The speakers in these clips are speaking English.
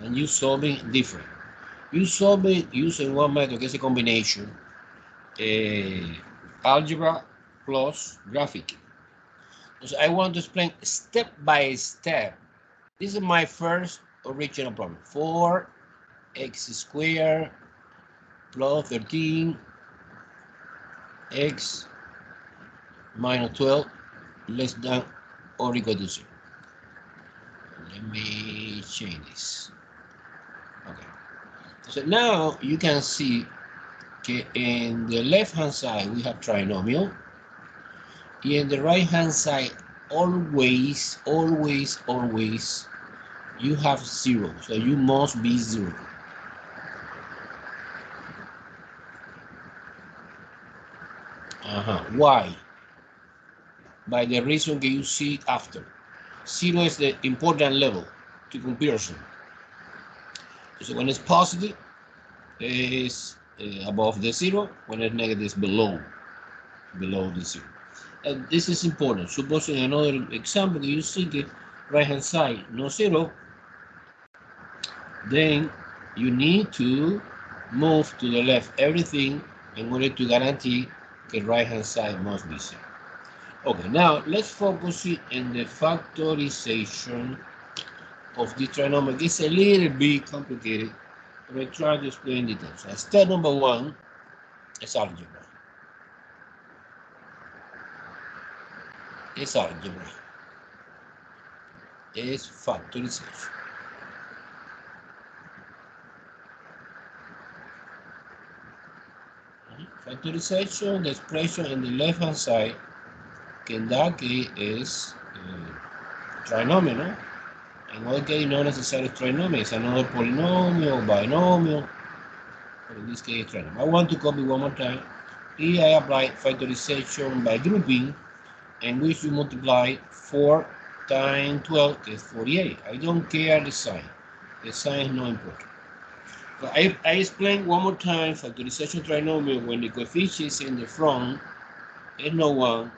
and you solve it different. You solve it using one method, que es a combination, algebra plus graphic. So I want to explain step by step. This is my first original problem. 4x squared plus 13 x minus 12 less than or equal to 0. Let me change this. Okay. So now you can see okay, in the left hand side we have trinomial. In the right hand side, always you have 0. So you must be 0. Why? By the reason that you see after. 0 is the important level to comparison. So when it's positive, it's above the 0. When it's negative, it's below the 0. And this is important. Suppose in another example, you see the right hand side, no 0, then you need to move to the left everything in order to guarantee the right hand side must be 0. Okay, now let's focus it in the factorization of the trinomial. It's a little bit complicated, but I try to explain details. So step number 1 is algebra. It's algebra. It's factorization. Factorization, the expression in the left hand side, que in that case is trinomial, no? In other case, not necessarily trinomial, it's another polynomial, binomial, but in this case, trinomial. I want to copy one more time. Here I apply factorization by grouping, in which you multiply 4 times 12 is 48. I don't care the sign. The sign is not important. So I explain one more time factorization trinomial when the coefficients in the front is no 1.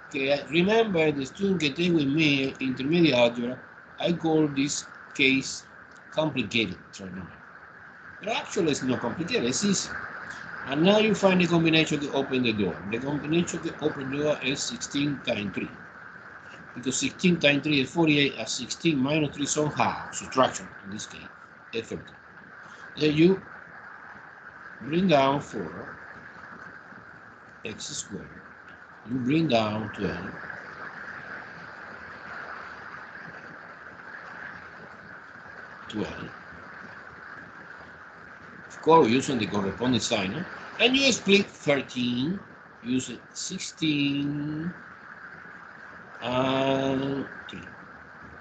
Okay, remember the student que take with me intermediate algebra, I call this case complicated trinomial. But actually it's not complicated, it's easy. And now you find the combination to open the door. The combination to open the door is 16 times 3. Because 16 times 3 is 48, and 16 minus 3 somehow, subtraction in this case, is 30. Then you bring down 4 x squared. You bring down 12. Of course, using the corresponding sign, no? And you split 13 using 16 and 3.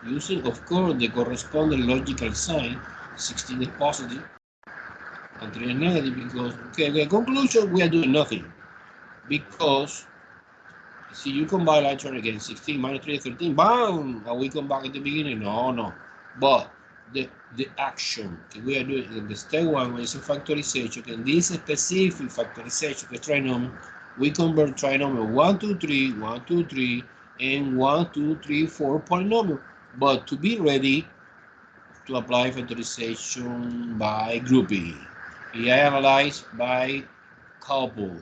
Using, of course, the corresponding logical sign, 16 is positive and 3 is negative because, okay, the conclusion, we are doing nothing. Because, see, you combine actually again, 16 minus 3 is 13, bam, and we come back at the beginning. No. But the action that we are doing in the step 1 is a factorization. In this specific factorization, the trinomial, we convert trinomial 1, 2, 3, 1, 2, 3, and 1, 2, 3, 4 polynomial. But to be ready to apply factorization by grouping, we analyze by couple,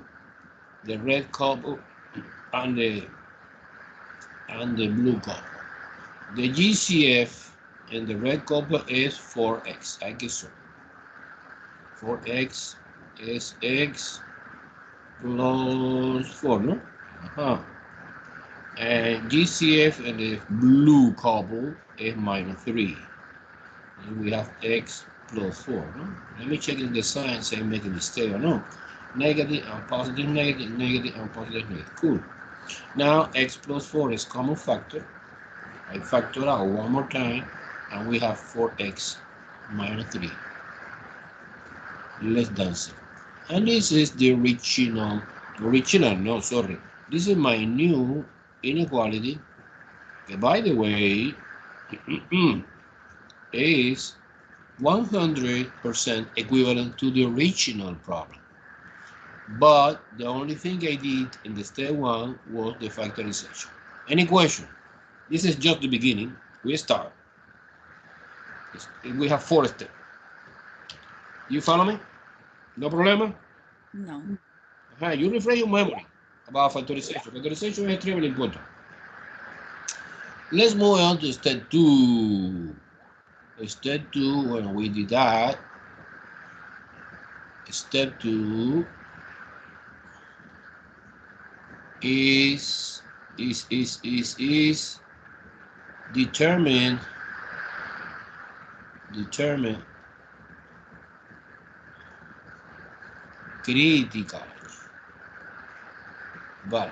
the red couple and the blue couple. The GCF and the red couple is 4x. I guess so. 4x is x plus 4, no? And GCF and the blue couple is minus 3. And we have x plus 4, no? Let me check in the sign, say make a mistake or no. Negative and positive, negative, negative and positive, negative. Cool. Now x plus 4 is common factor. I factor out one more time, and we have 4x minus 3 less than 0. And this is the original, this is my new inequality, that by the way, is 100% equivalent to the original problem. But the only thing I did in the step 1 was the factorization. Any question? This is just the beginning. We start. We have 4 steps. You follow me? No problem? No. You refresh your memory about factorization. Factorization is extremely important. Let's move on to step 2. Step 2, when we did that, step 2 is determine critical value.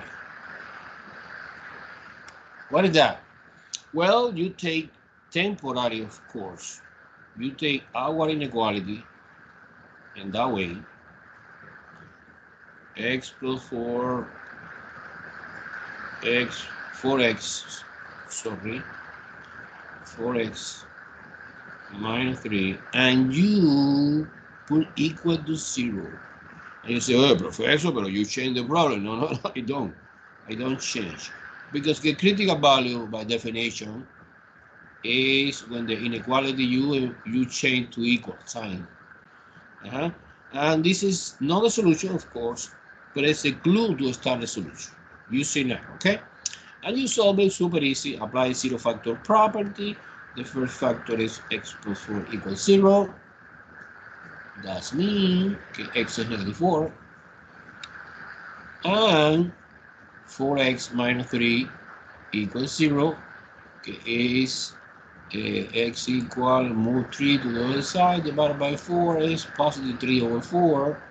What is that? Well, you take temporary, of course. You take our inequality, and that way, x plus 4, x, 4x, sorry, 4x minus 3, and you put equal to 0. And you say, oh, professor, but you change the problem. No, no, I don't. I don't change. Because the critical value, by definition, is when the inequality you change to equal sign. And this is not a solution, of course, but it's a clue to start the solution. You see now, okay? And you solve it super easy. Apply zero factor property. The first factor is x plus 4 equals 0. That's mean x is negative 4. And 4x minus 3 equals 0. Is x equal, move 3 to the other side, divided by 4 is positive 3 over 4.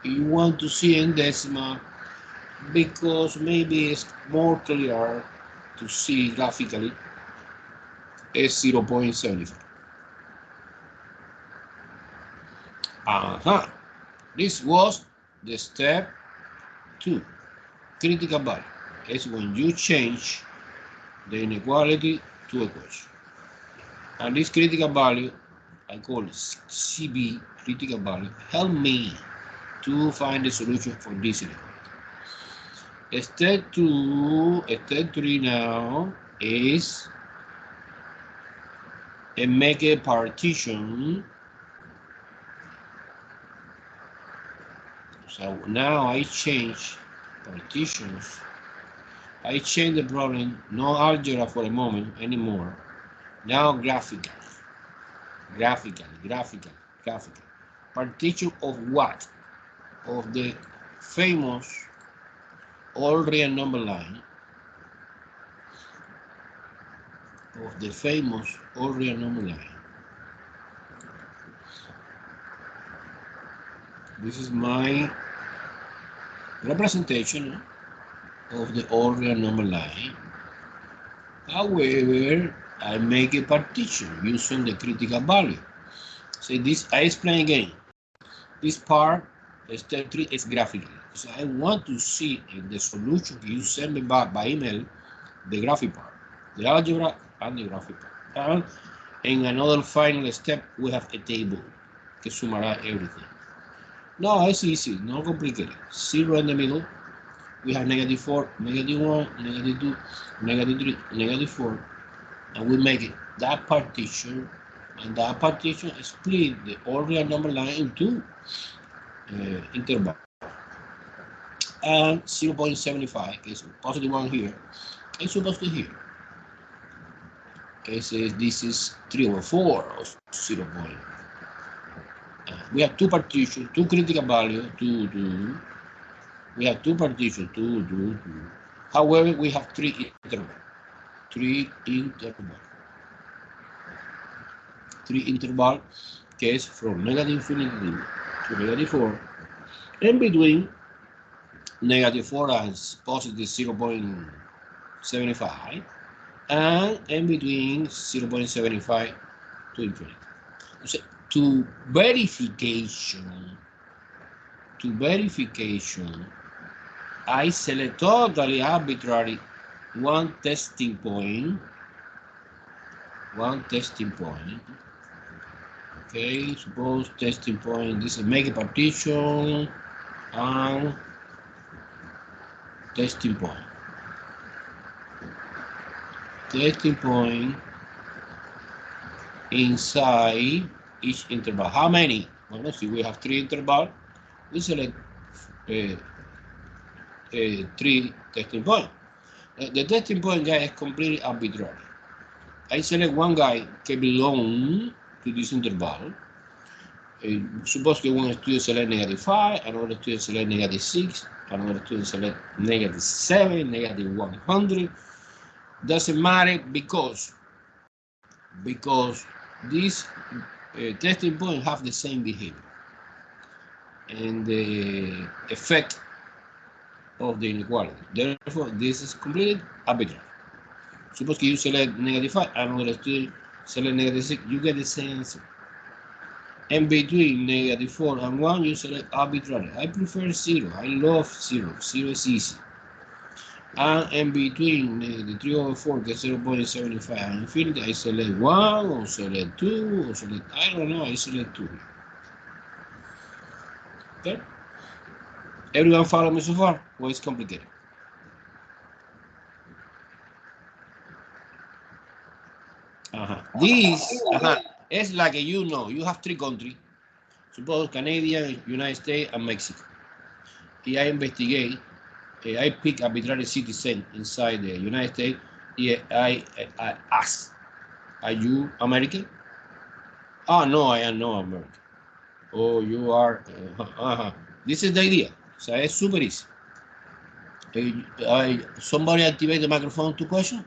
You want to see in decimal because maybe it's more clear to see graphically. Is 0.75. This was the step 2. Critical value is when you change the inequality to equation. And this critical value, I call it CB, critical value, help me to find the solution for this inequality. Step 2, step 3 now is make a partition. So now I change partitions. I change the problem, no algebra for a moment anymore. Now graphical. Partition of what? Of the famous all real number line. This is my representation of the all real number line. However, I make a partition using the critical value. So this, I explain again. This part, step 3, is graphical. So I want to see in the solution you send me by email, the graphic part, the algebra and the graphic part. And in another final step, we have a table que sumará everything. No, it's easy, not complicated. 0 in the middle. We have negative 4, negative 1, negative 2, negative 3, negative 4. And we make it that partition, and that partition split the all real number line into interval. And 0.75 is positive 1 here. It's supposed to here. This is 3 over 4 or 0. We have two partitions, two critical values, 2. We have two partitions, 2. However, we have 3 intervals. 3 interval case from negative infinity to negative 4. In between negative 4 and positive 0.75, and in between 0.75 to infinity. So to verification, I select totally arbitrary one testing point. Okay, suppose testing point, this is make a partition and testing point. Testing point inside each interval. How many? Well, let's see, we have 3 intervals. We select 3 testing points. The testing point guy is completely arbitrary. I select one guy that belongs to this interval. Suppose that one student select -5, another student select -6, another student select -7, -100. Doesn't matter because these testing points have the same behavior and the effect of the inequality. Therefore, this is completely arbitrary. Suppose you select -5, another student select -6, you get the same answer. And between -4 and 1, you select arbitrary. I prefer 0. I love 0. 0 is easy. And between -3/4, get 0.75 and infinity, I select 1 or select 2 or select, I don't know, I select 2. Okay? Everyone follow me so far? Well, it's complicated. This is like you have 3 countries. Suppose Canada, United States, and Mexico. I investigate. I pick arbitrary citizen inside the United States. I ask, are you American? Oh, no, I am not American. Oh, you are. This is the idea. So it's super easy. Somebody activate the microphone to question?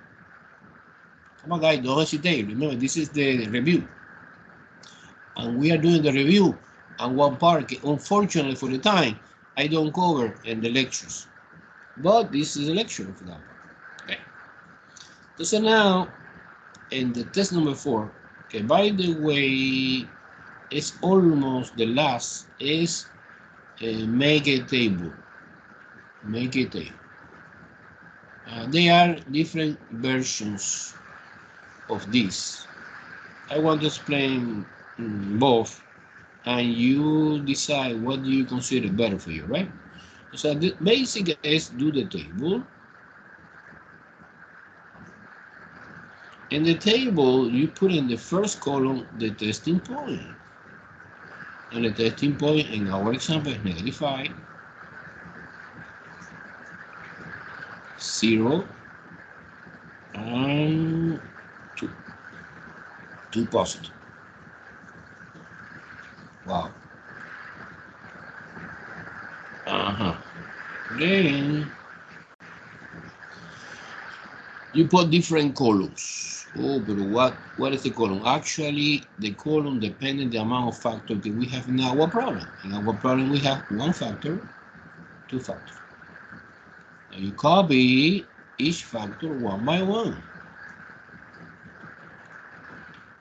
Come on, guys, don't hesitate. Remember, this is the review. And we are doing the review. And one part, unfortunately for the time, I don't cover in the lectures. But this is a lecture for that part. Okay. So now, in the test number 4, okay, by the way, it's almost the last, is make a table. Make a table. There are different versions of this. I want to explain both, and you decide what do you consider better for you, right? So the basic is do the table. In the table, you put in the first column the testing point. And the testing point in our example is -5, 0, and 2. 2 positive. Wow. Then you put different columns. Oh, but what is the column? Actually, the column depends on the amount of factors that we have in our problem. In our problem, we have 1 factor, 2 factors. Now you copy each factor 1 by 1.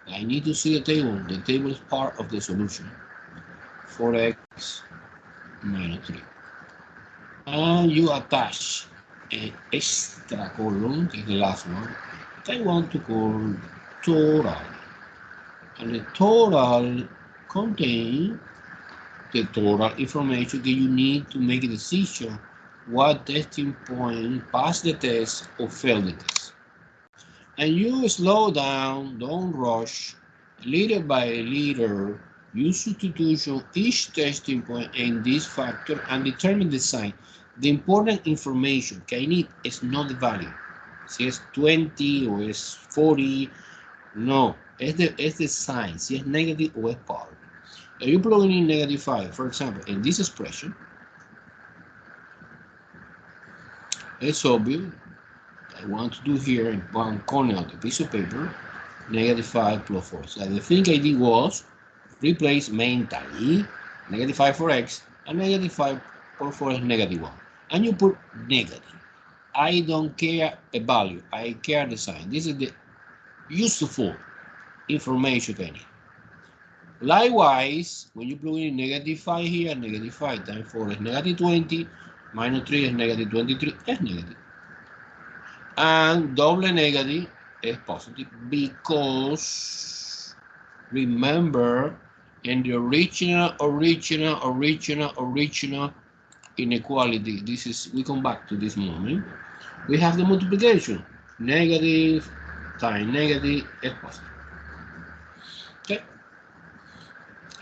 I need to see the table. The table is part of the solution. 4x minus 3. And you attach an extra column, the last one, that I want to call total. And the total contains the total information that you need to make a decision what testing point pass the test or fail the test. And you slow down, don't rush, little by little, use substitution each testing point in this factor and determine the sign. The important information que I need is not the value. Si es 20 or es 40, no, es the sign, si es negative or es positive. If you plug in -5, for example, in this expression, it's obvious. I want to do here in one corner of the piece of paper, -5 plus 4. So the thing I did was replace mentally -5 for x and -5 for 4 is -1. And you put negative. I don't care a value, I care the sign. This is the useful information I need. Likewise, when you plug in -5 here, -5 times 4 is -20, minus 3 is -23, is negative. And double negative is positive because remember in the original inequality, this is, we come back to this moment, we have the multiplication, negative times negative is positive.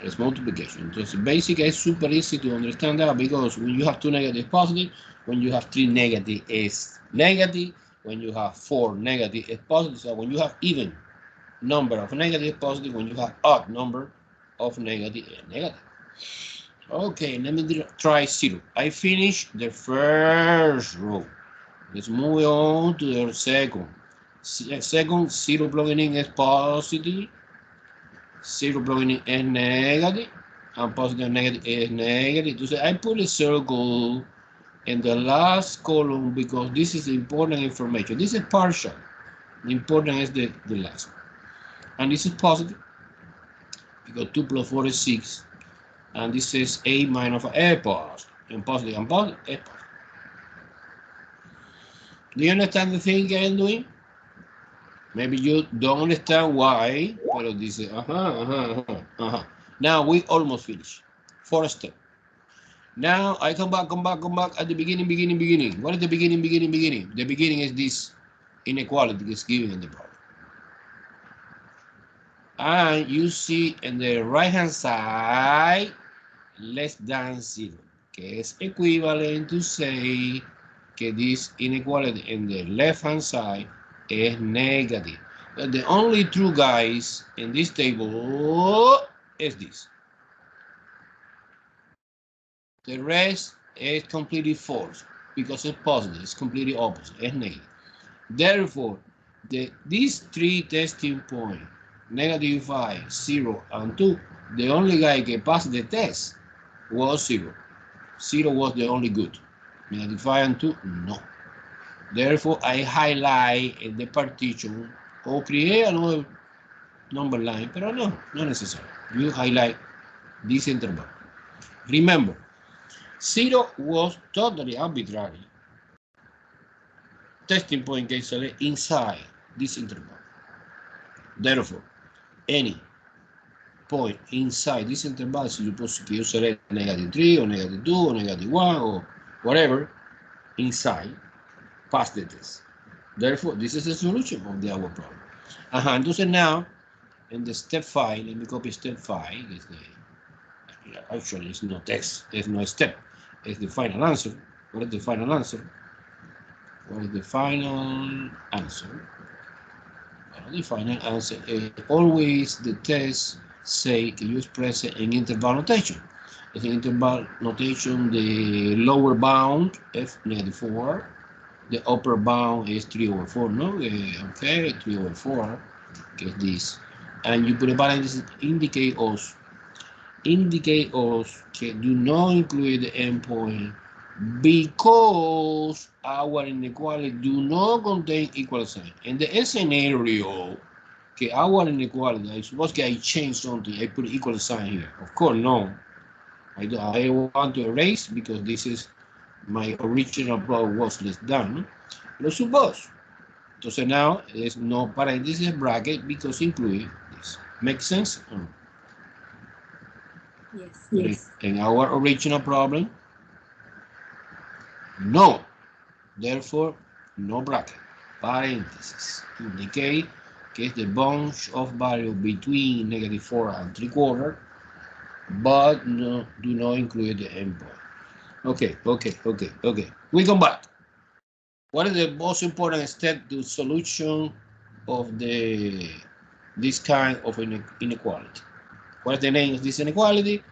Es multiplication. Entonces, basic is super easy to understand that because when you have two negative positive, when you have three negative is negative, when you have four negative is positive. So when you have even number of negative positive, when you have odd number of negative is negative. Okay, let me try zero. I finished the first row. Let's move on to the second. Second, zero plugging in is positive. Zero plugging in is negative. And positive and negative is negative. So I put a circle in the last column because this is important information. This is partial. The important is the last one. And this is positive because 2 plus 4 is 6. And this is a minus a positive. And positive and positive is positive. Do you understand the thing I'm doing? Maybe you don't understand why, but this is Now we almost finished. Fourth step. Now I come back at the beginning. What is the beginning? The beginning is this inequality that's given in the problem. And you see in the right hand side less than zero, que es equivalent to say que this inequality in the left hand side is negative. But the only true guys in this table is this. The rest is completely false because it's positive, it's completely opposite, it's negative. Therefore, these three testing points, -5, 0, and 2, the only guy que passed the test was 0. 0 was the only good. -5 and 2, no. Therefore, I highlight in the partition or create another number line, but no, not necessary. You highlight this interval. Remember, 0 was totally arbitrary. Testing point que select inside this interval. Therefore, any point inside this interval, si you select -3 or -2 or -1 or whatever inside, pass the test. Therefore, this is the solution of our problem. Entonces now, in the step 5, let me copy step 5. Actually, it's no text, there's no step. It's the final answer. What is the final answer? What is the final answer? Well, the final answer is always the test say que you express it in interval notation. In interval notation, the lower bound is -4. The upper bound is 3/4, no? Okay, 3/4, que es this. And you put a parenthesis, indicate us que do not include the endpoint because our inequality do not contain equal sign. In the scenario, que our inequality, I suppose que I change something, I put equal sign here. Of course, no. I want to erase because this is my original problem was less than. Lo suppose. Entonces now there's no parenthesis bracket because include this. Make sense? Yes. In our original problem, no. Therefore, no bracket. Parenthesis. Indicate que es the bunch of value between -4 and 3/4, but no, do not include the endpoint. Okay. We come back. What is the most important step to solution of this kind of inequality? What is the name of this inequality?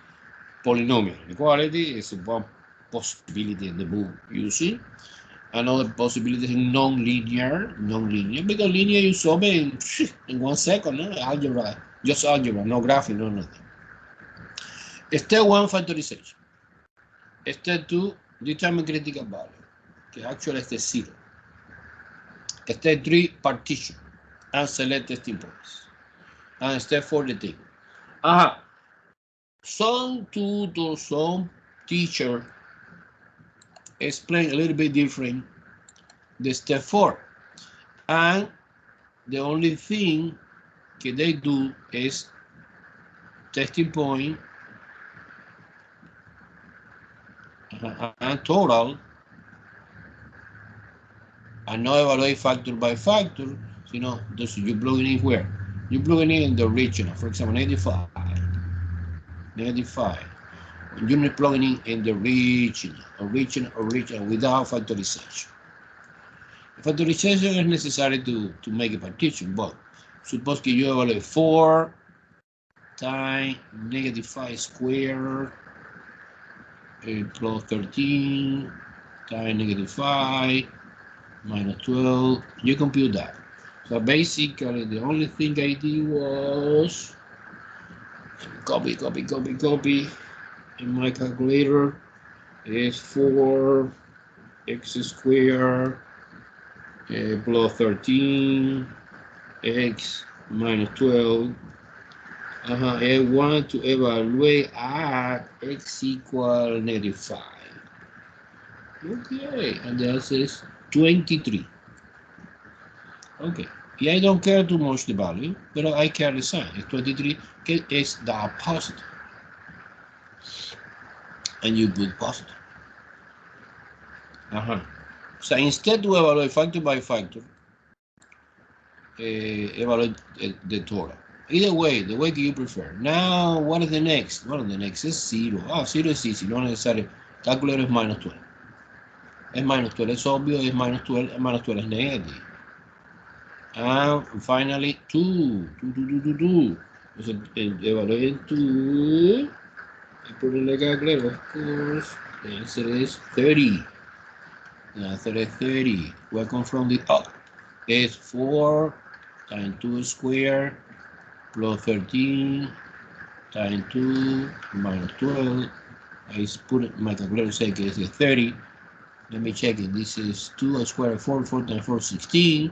Polynomial inequality is one possibility in the book you see. Another possibility is non-linear, because linear you solve in 1 second, no? Algebra, just algebra, no graphing, no nothing. Step 1, factorization. Step 2, determine critical value, que actually is the 0. Step 3, partition, and select testing points. And step 4, the table. Some tutors, some teacher explain a little bit different the step 4. And the only thing that they do is testing point and total, and not evaluate factor by factor. You know, you plug it in where? You plug it in the original, for example, 85. -5. When you're plugging in the original without factorization. Factorization is necessary to make a partition, but suppose que yo evaluate 4 times -5 squared plus 13 times -5 minus 12. You compute that. So basically, the only thing I did was copy in my calculator is 4x squared plus 13 x minus 12. I want to evaluate at x equal -5. Okay, and that is 23. Okay, yeah, I don't care too much the value, but I care the sign. It's 23, is the positive. And you put positive. So instead to evaluate factor by factor, evaluate the total. Either way, the way that you prefer. Now, what is the next? Well, the next is 0. 0 is easy, not necessary. Calculator is -12. Es -12, es obvio, es -12, -12 es negative. And finally, 2. So, evaluate 2. I put it in the calculator, of course. The answer is 30. The answer is 30. Welcome from the up. It's 4 times 2 squared plus 13 times 2 minus 12. I put it, my calculator says it's 30. Let me check it. This is 2 squared 4 times 4, 16.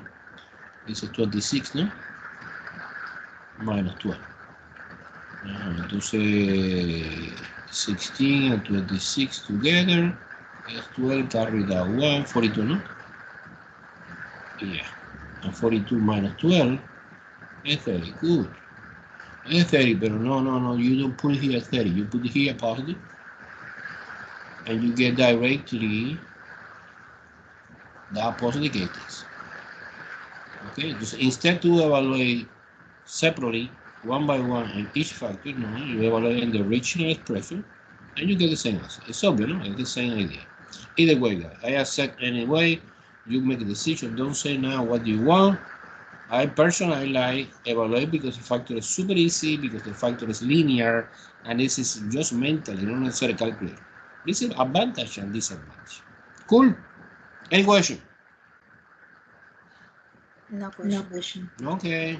This is 26, no? Minus 12. Entonces 16 and 26 together is 12, carry that 1, 42, no? Yeah. And 42 minus 12 is 30. Good. It's 30, but no, you don't put here 30. You put here positive, and you get directly that positive gates. Okay, just instead to evaluate separately, one by one, in each factor, no, you evaluate in the original expression, and you get the same answer. It's obvious, no? It's the same idea. Either way, guys, I accept anyway. You make a decision. Don't say now what you want. I personally like evaluate because the factor is super easy, because the factor is linear, and this is just mentally, not necessarily calculate. This is advantage and disadvantage. Cool. Any question? No question. Okay.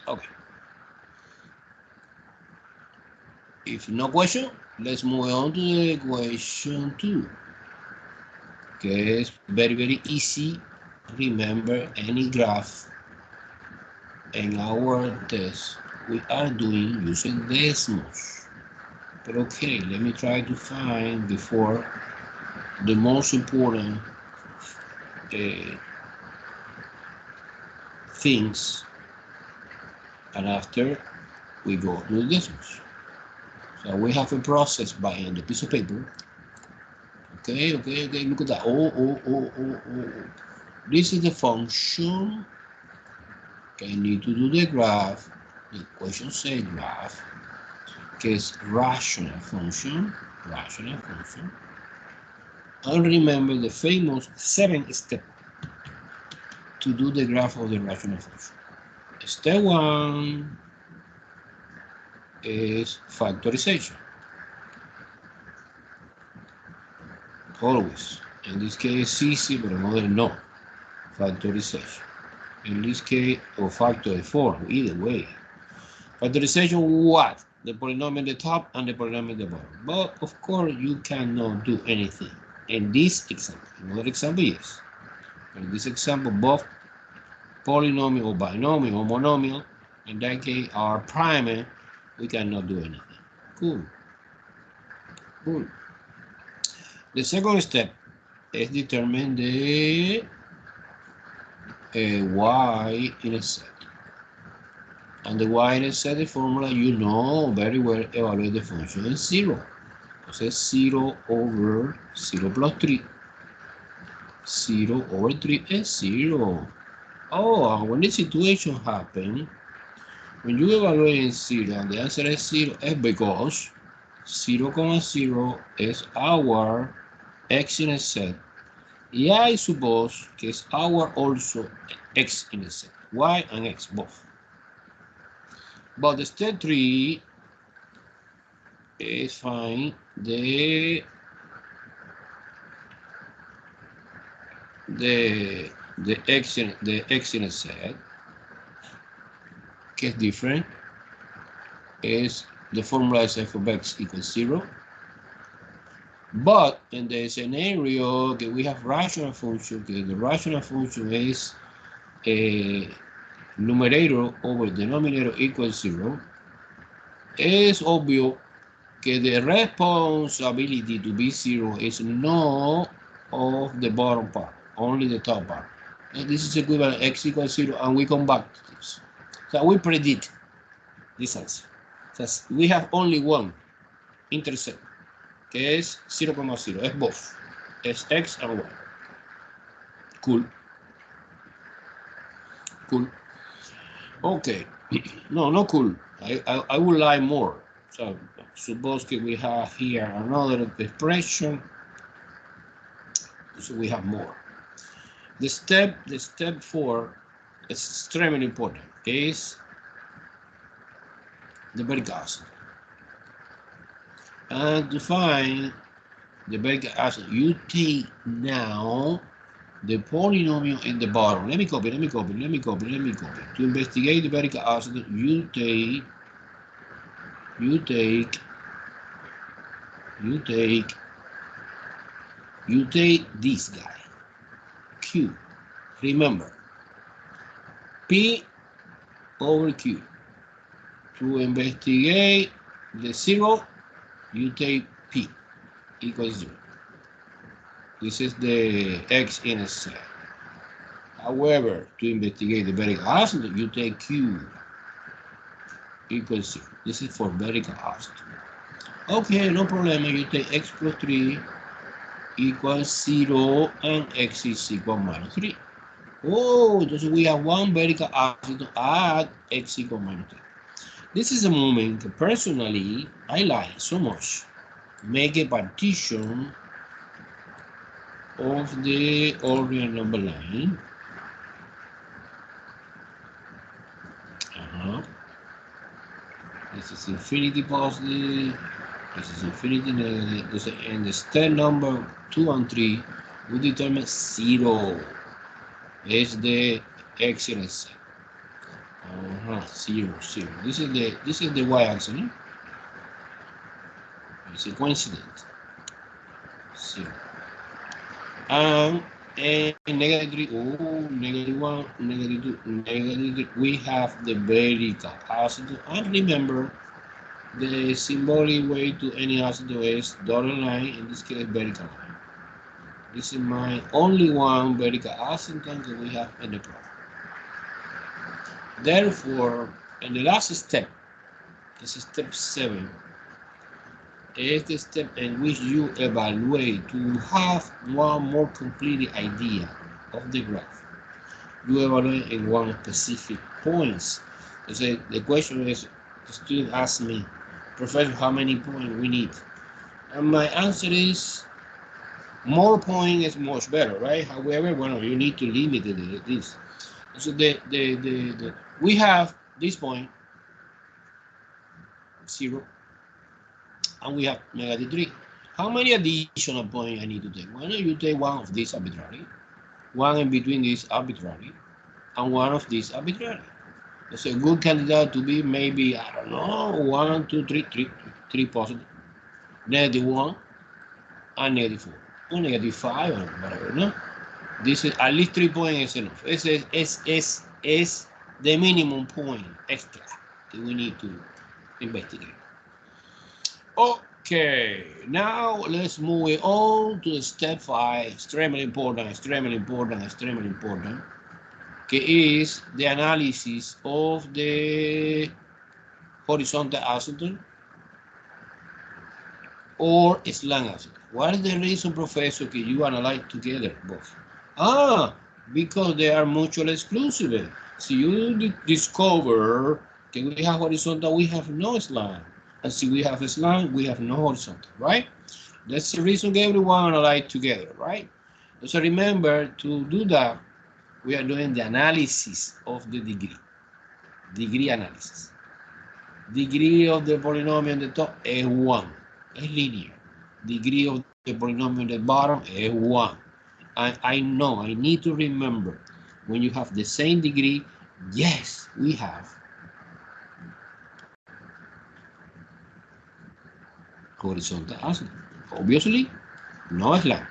Okay. If no question, let's move on to the question 2. Okay, it's very easy. Remember any graph in our test we are doing using decimals. But okay, let me try to find before the most important things, and after we go to the decimals. So we have a process by the piece of paper. Okay, look at that. Oh. This is the function. Okay, I need to do the graph. The question says graph, que es rational function. And remember the famous 7 step to do the graph of the rational function. Step 1 is factorization. Always. In this case, easy, but another no. Factorization. In this case, or factor 4, either way. Factorization, what? The polynomial at the top and the polynomial at the bottom. But of course, you cannot do anything. In this example, another example, yes. In this example, both polynomial or binomial or monomial, in that case, are prime, we cannot do anything. Cool. The second step is determine the y in a set. And the y in a set, the formula, you know very well, evaluate the function is 0. Entonces 0 over 0 plus 3. 0 over 3 is 0. Oh, when this situation happens, when you evaluate 0 and the answer is 0, it's because 0, 0 is our x in a set. Y I suppose que es our also x in a set. Y and x both. But the step 3 is find the x in a set, que es different, is the formula is f of x equals 0. But in the scenario that we have rational function, the rational function is a numerator over denominator equals 0, it's obvious that the responsibility to be 0 is not of the bottom part, only the top part. And this is equivalent x equals 0, and we come back to this. So we predict this answer. So we have only one intercept, que es 0, 0, es both, es x and y. Cool. Cool. Okay. No, not cool. I would like more. So suppose that we have here another expression. So we have more. The step 4 is extremely important. Is the Berry acid. And to find the Berry acid, you take now the polynomial in the bottom. Let me copy. To investigate the Berry acid, you take this guy, Q. Remember, P over Q. To investigate the 0, you take P equals 0. This is the x in a set. However, to investigate the Berry acid, you take Q equals 0. This is for Berry acid. Okay, no problem. You take x plus 3 equals 0 and x is equal minus 3. Oh, so we have one Berry acid to add x equal minus 3. This is a moment that personally I like so much. Make a partition of the ordinary number line. This is infinity positive. This is infinity negative. And the step number 2 and 3, we determine 0 is the x in a set. 0, 0. This is the y answer. No? It's a coincidence. 0. And negative 3, negative 1, negative 2, negative 3. We have the Berry acid. And remember, the symbolic way to any acid is dotted line, in this case Berry line. This is my only one Berry acid that we have in the problem. Therefore, in the last step, this is step 7, is the step in which you evaluate to have one more complete idea of the graph. You evaluate in one specific points. So the question is, the student asked me, Professor, how many points we need? And my answer is, more points is much better, right? However, well, you need to limit this. So we have this point, 0, and we have negative 3. How many additional points I need to take? Well, you take one of these arbitrary, one in between these arbitrary, and one of these arbitrary. It's a good candidate to be maybe, I don't know, 1, 2, 3 positive, negative 1, and negative 4, or negative 5, or whatever, no? This is at least 3 points is enough. It's the minimum point extra that we need to investigate. Okay, now let's move on to step 5, extremely important, que is the analysis of the horizontal asymptote or slant axis. What is the reason, Professor, that you analyze together both? Ah, because they are mutually exclusive. So you discover that we have horizontal, we have no slant. And see, we have slant, we have no horizontal, right? That's the reason everyone analyze together, right? So remember, to do that, we are doing the analysis of the degree analysis. Degree of the polynomial on the top is 1, it's linear. Degree of the polynomial on the bottom is 1. And I know, I need to remember, when you have the same degree, yes, we have horizontal axis. Obviously, no slant.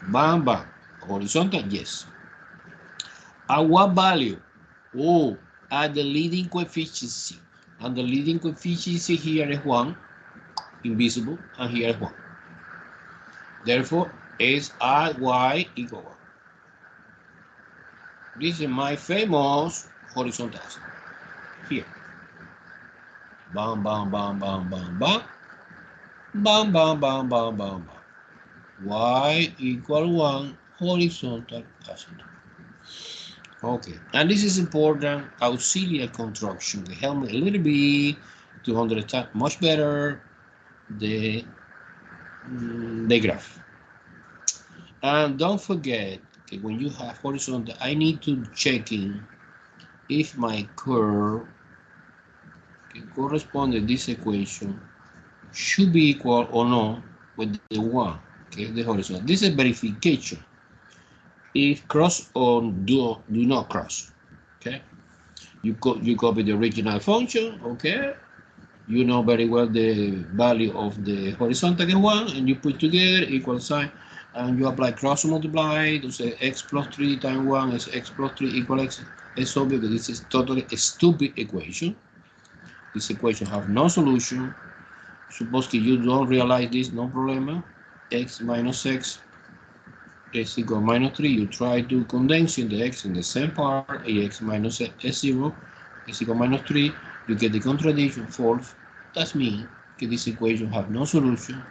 Bam, bam. Horizontal, yes. At what value? Oh, at the leading coefficient. And the leading coefficient here is 1, invisible, and here is 1. Therefore, is at y equal 1. This is my famous horizontal axis. Here. Bam, bam, bam, bam, bam, bam. Bam, bam, bam, bam, bam, bam. Y equal 1 horizontal axis. Okay, and this is important auxiliary construction to help me a little bit to understand much better the graph. And don't forget that when you have horizontal, I need to check in if my curve corresponds to this equation should be equal or not with the one, okay, the horizontal. This is verification. If cross or do not cross, okay. You copy the original function, okay. You know very well the value of the horizontal is 1, and you put together equal sign, and you apply cross multiply to say x plus 3 times 1 is x plus 3 equal x. It's obvious that this is totally a stupid equation. This equation have no solution. Suppose that you don't realize this, no problem. X minus x is equal minus 3. You try to condense in the x in the same part, ax minus s0 is equal minus 3. You get the contradiction false. That means that this equation have no solution.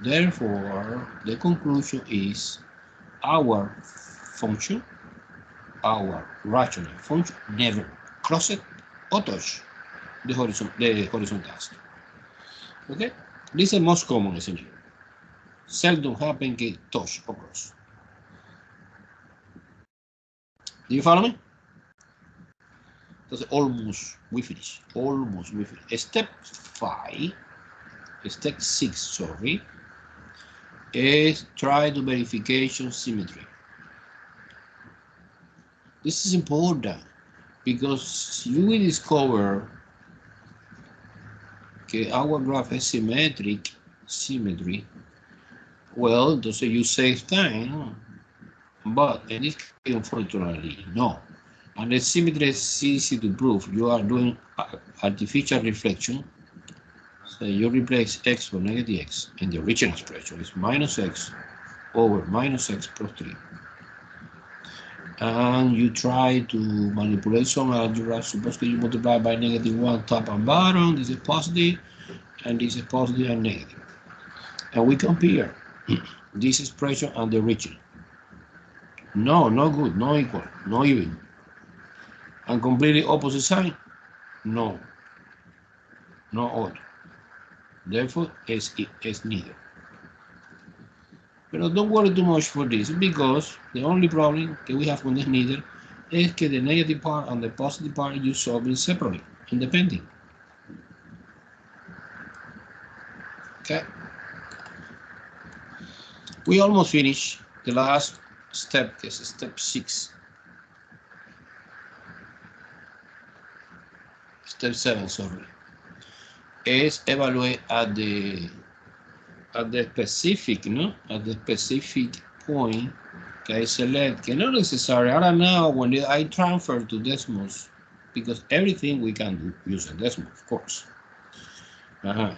Therefore, the conclusion is our function, our rational function, never crossed or touch the horizontal axis. Okay? This is the most common scenario. Seldom happen que touch or cross. Do you follow me? Entonces, almost we finish. Almost we finish. Step 6, sorry, is try to verification symmetry. This is important because you will discover that our graph has symmetry. Well, entonces you save time, but in this case, unfortunately, no. And the symmetry is easy to prove. You are doing artificial reflection. So you replace x for negative x, and the original expression is minus x over minus x plus 3. And you try to manipulate some algebra. Suppose that you multiply by negative 1 top and bottom. This is positive, and this is positive and negative. And we compare this expression and the original. No, no good, no equal, no even. And completely opposite sign? No, no odd. Therefore, it's neither. But don't worry too much for this, because the only problem that we have with this neither is that the negative part and the positive part you solve it separately, independent. Okay. We almost finished. The last step is step 6. Step 7, sorry. Is evaluate at the specific, at the specific point that I select, not necessary. I don't know when I transfer to decimals, because everything we can do using decimal, of course. When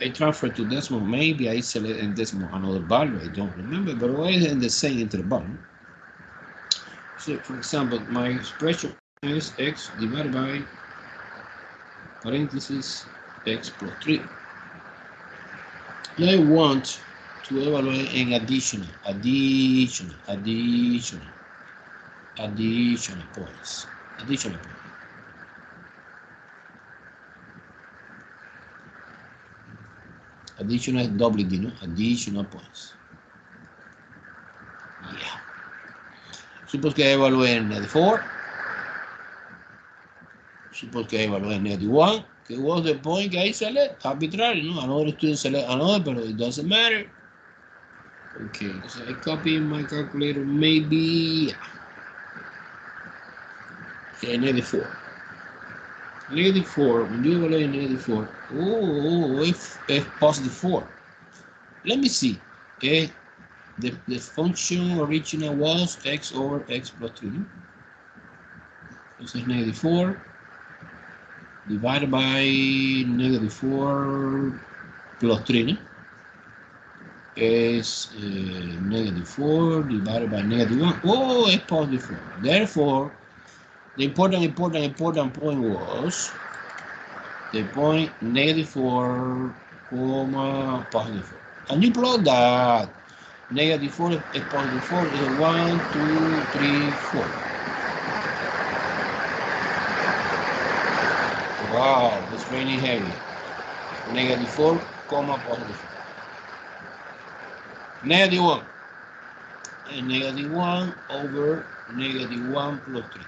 I transfer to decimal, maybe I select in decimal another value, I don't remember, but always in the same interval. So, for example, my expression is x divided by parenthesis, x plus 3. I want to evaluate an additional points. Additional points. Additional double D, no? Additional points. Yeah. Suppose que evalué en negative 4. Suppose que evalué en negative 1. Que was the point que I select? Arbitrary, no? Another student select another, but it doesn't matter. Okay, so I copy my calculator, maybe. Okay, negative 4. Negative 4, when you evaluate negative 4, if positive 4. Let me see. The function original was x over x plus 3. This is negative 4 divided by negative 4 plus 3. Is negative 4 divided by negative 1. Oh, it's positive 4. Therefore, the important point was the point negative 4, comma, positive 4. And you plot that. Negative 4 is positive 4 is 1, 2, 3, 4. Wow, it's raining heavy. Negative 4, comma, positive 4. Negative 1. And negative 1 over negative 1 plus 3.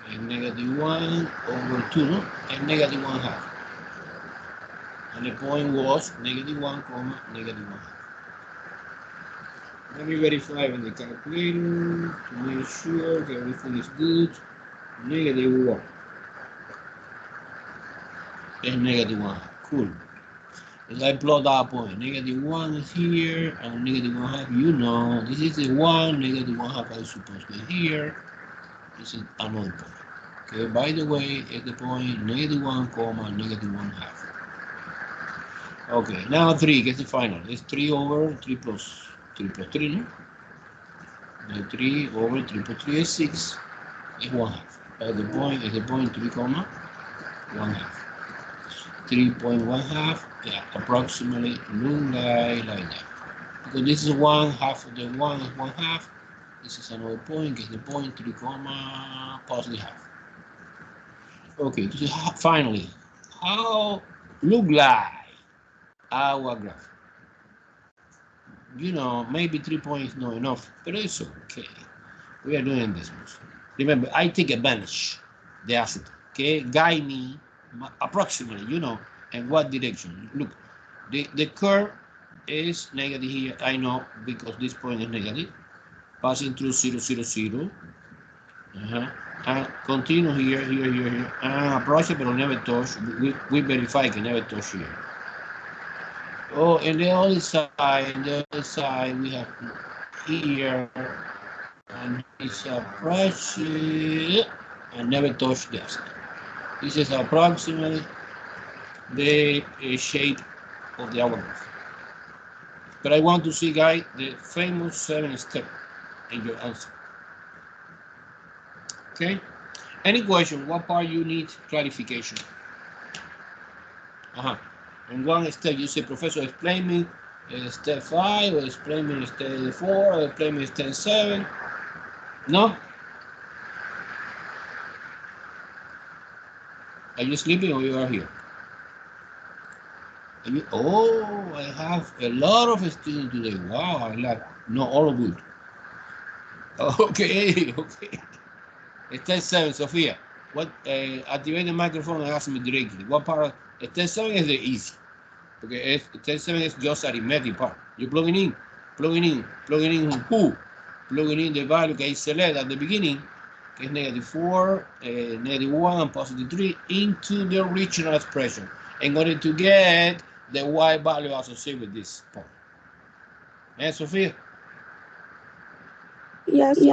And negative 1 over 2, no? And negative 1 half. And the point was negative 1, comma, negative 1 half. Let me verify on the calculator to make sure that everything is good. Negative 1. And negative 1 half. Cool. As I plot that point, negative 1 is here, and negative 1 half, you know, this is the 1, negative 1 half I suppose to be here. This is another point. Okay, by the way, at the point negative 1, comma, negative 1 half. Okay, now 3, get the final. It's 3 over 3 plus 3, no? The 3 over 3 plus 3 is 6, is 1 half. At the point, 3, comma, 1 half. 3.1 half, yeah, approximately look like that. Because this is 1 half of the 1 is 1 half. This is another point, get the point 3, comma, positive half. Okay, this is finally how look like our graph. You know, maybe 3 points is not enough, but it's okay. We are doing this. Remember, I take advantage the asset. Okay, guide me approximately, you know, in what direction. Look, the curve is negative here. I know because this point is negative. Passing through 0, 0, 0. And continue here, and approach it, but never touch. We verify can never touch here. Oh, and the other side, we have here, and it's approach it, and never touch this. This is approximately the shape of the hourglass. But I want to see, guys, the famous 7 step in your answer. Okay? Any question? What part you need clarification? In one step, you say, Professor, explain me step 5, or explain me step 4, or explain me step 7. No? Are you sleeping or you are here? Oh, I have a lot of students today. Wow, I like. No, all good. Okay. Step 7, Sophia. What? Activate the microphone and ask me directly. What part? Step 7 is the easy. Okay, step 7 is just arithmetic part. You're plugging in who? Plugging in the value that I select at the beginning, que es negative 4, negative 1, and positive 3, into the original expression in order to get the y value associated with this point. And Sophia? Yes. Go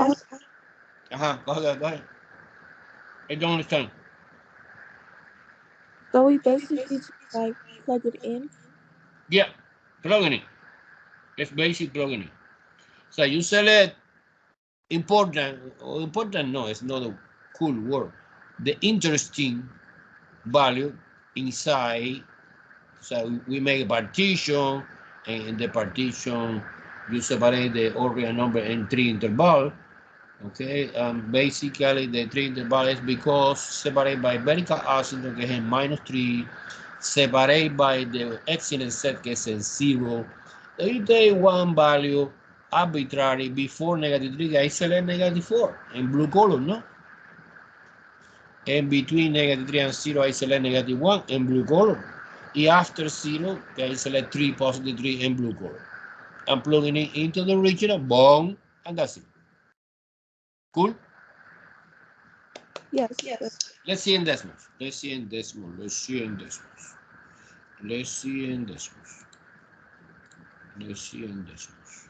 ahead. I don't understand. So we basically just like plug it in. Yeah, plugging in. It's basic plugging in. So you select important no, it's not a cool word. The interesting value inside. So we make a partition, and in the partition you separate the all real number in 3 intervals. Okay, basically the 3 interval is because separated by vertical asymptote que es en -3, separated by the excellent set que es en 0. You take one value arbitrary before -3, I select -4 in blue color, no? And between -3 and 0, I select -1 in blue color. And after 0, I select 3, positive 3 in blue color. I'm plugging it into the original, boom, and that's it. Cool? Yes. Let's see in decimals. Let's see in decimals. Let's see in decimals. Let's see in decimals. Let's see in decimals.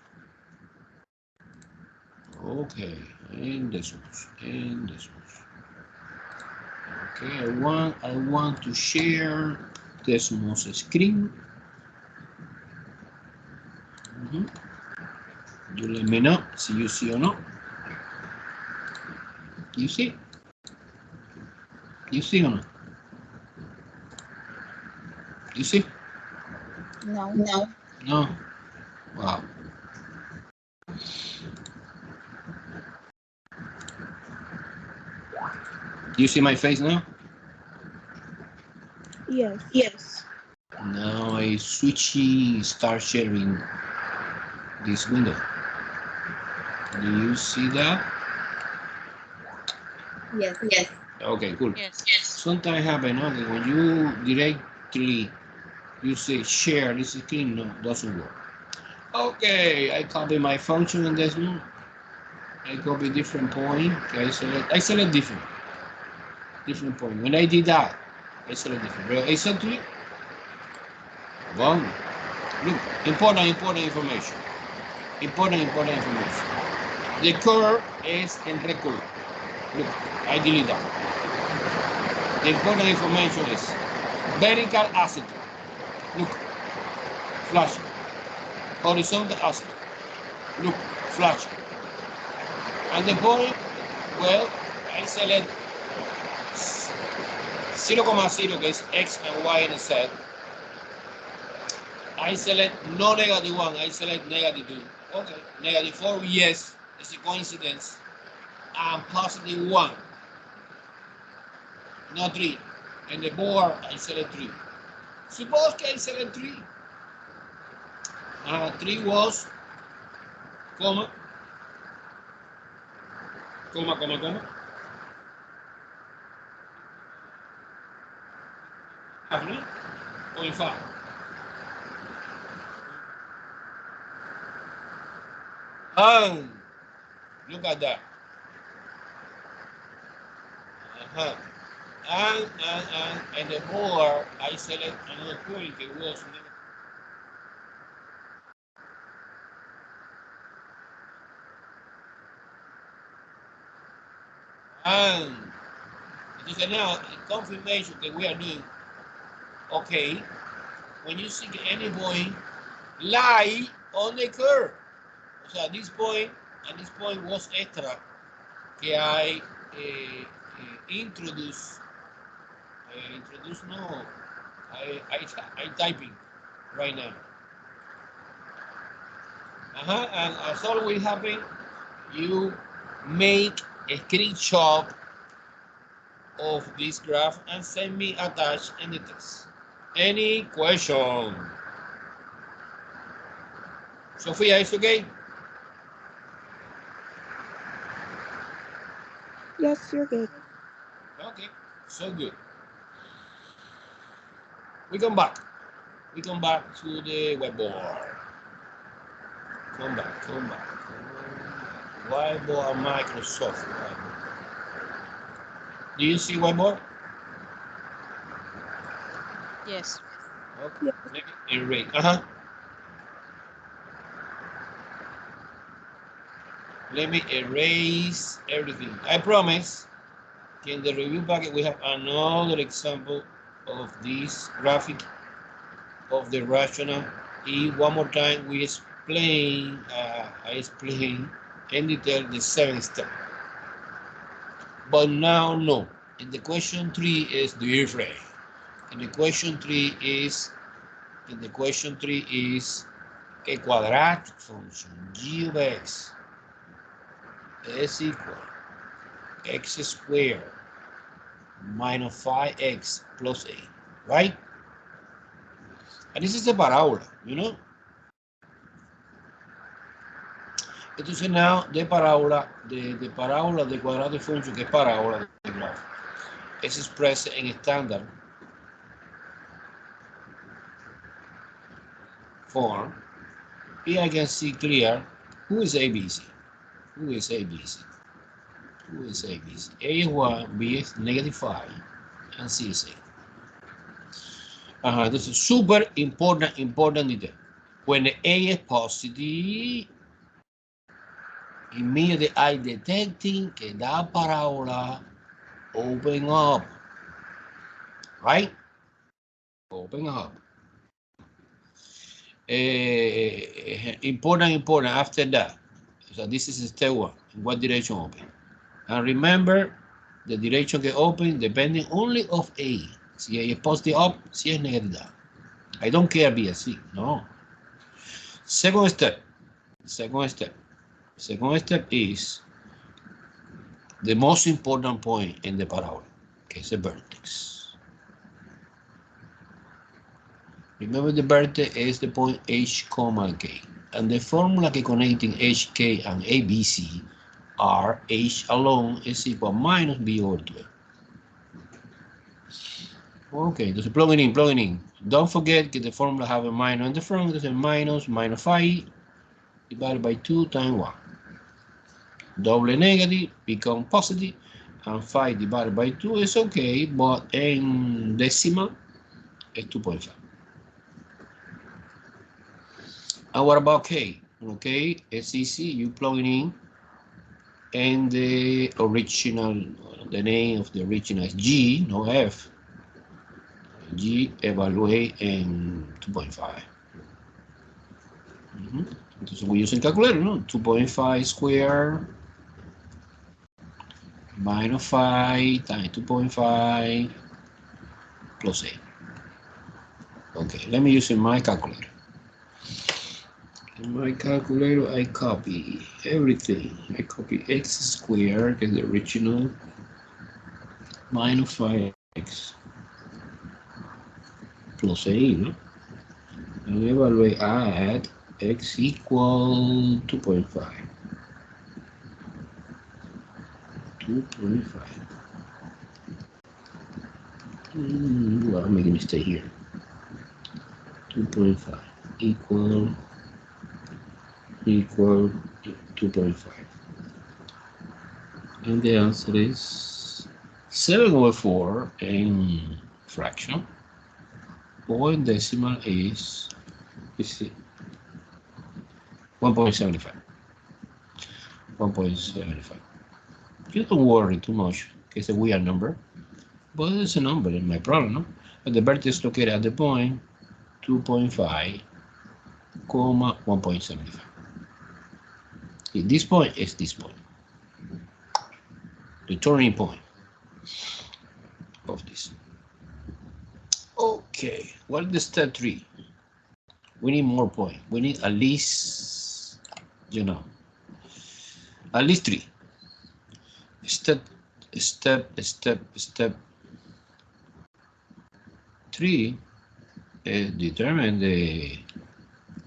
Okay, in decimals. In decimals. Okay, I want to share decimals screen. You let me know si you see or not. You see? You see or not? You see? No. No. Wow. You see my face now? Yes. Now I start sharing this window. Do you see that? Yes. Okay, cool. Yes. Sometimes happen, no? That when you directly you say share this screen, no, doesn't work. Okay, I copy my function in this one. I copy different point. Okay, I select different point. When I did that, I select different. But exactly, boom. Look, important information. Important information. The curve is in red color. Look, I delete that. The important information is vertical asymptote. Look, flashing. Horizontal asymptote. Look, flashing. And the point, well, I select 0,0 que es X and Y and Z. I select no -1, I select -2. Okay, -4, yes, it's a coincidence. And +1, no 3. And the board, I select 3. Suppose que I select 3. 3 was, comma. Agree? 0.5. And look at that. And the more I select another point, it was and entonces now confirmation that we are doing okay. When you see any point lie on the curve, o sea, this point and this point was extra que I introduce no, I typing right now. And as always happen, you make a screenshot of this graph and send me attached in the text. Any question? Sophia, is okay? Yes, you're good. Okay, so good. We come back to the whiteboard. Come back. Whiteboard, Microsoft whiteboard. Do you see whiteboard? Yes. Okay. Yes. Let me erase. Let me erase everything. I promise in the review packet we have another example of this graphic of the rational. And one more time we explain, I explain in detail the 7 steps. But now no, In the question 3 is, do you refresh? In the question 3 is a quadratic function g of x is equal x squared minus 5x plus 8, right? And this is a parábola, you know? Entonces now de parábola, de parábola de quadratic function, que es parábola de grafo, es expresa en estándar form. Here I can see clear who is ABC. Who is ABC? Who is ABC? A is 1, B is -5, and C is 8. This is super important detail. When the A is positive, immediately I detecting que da parábola open up, right? Open up. Important after that. So this is step 1. In what direction open? And remember, the direction get open depending only of A. Si A is positive up, si es negative down. I don't care B and C, no. Second step is the most important point in the parabola, que es the vertex. Remember, the vertex is the point H, K. And the formula que connecting H, K, and ABC are H alone is equal minus B over 12. Okay, entonces plugging in. Don't forget that the formula have a minus in the front, entonces minus 5 divided by 2 times 1. Double negative become positive, and 5 divided by 2 is okay, but in decimal, it's 2.5. And what about K? Okay, it's easy. You plug it in, and the name of the original is G, no F. G evaluate in 2.5. Entonces we're using calculator, no? 2.5 square minus 5 times 2.5 plus 8. Okay, let me use my calculator. In my calculator, I copy everything. I copy x squared, is the original, minus 5x plus 8, no? And evaluate at x equal 2.5. 2.5. Well, I'm making a mistake here. 2.5 equal 2.5. And the answer is 7/4 in fraction, or in decimal is 1.75. 1.75. You don't worry too much, it's a weird number, but it's a number in my problem, no? But the vertex is located at the point 2.5, 1.75. This point is this point, the turning point of this. Okay, what is the step 3? We need more point. We need at least, at least 3. Step 3 determine the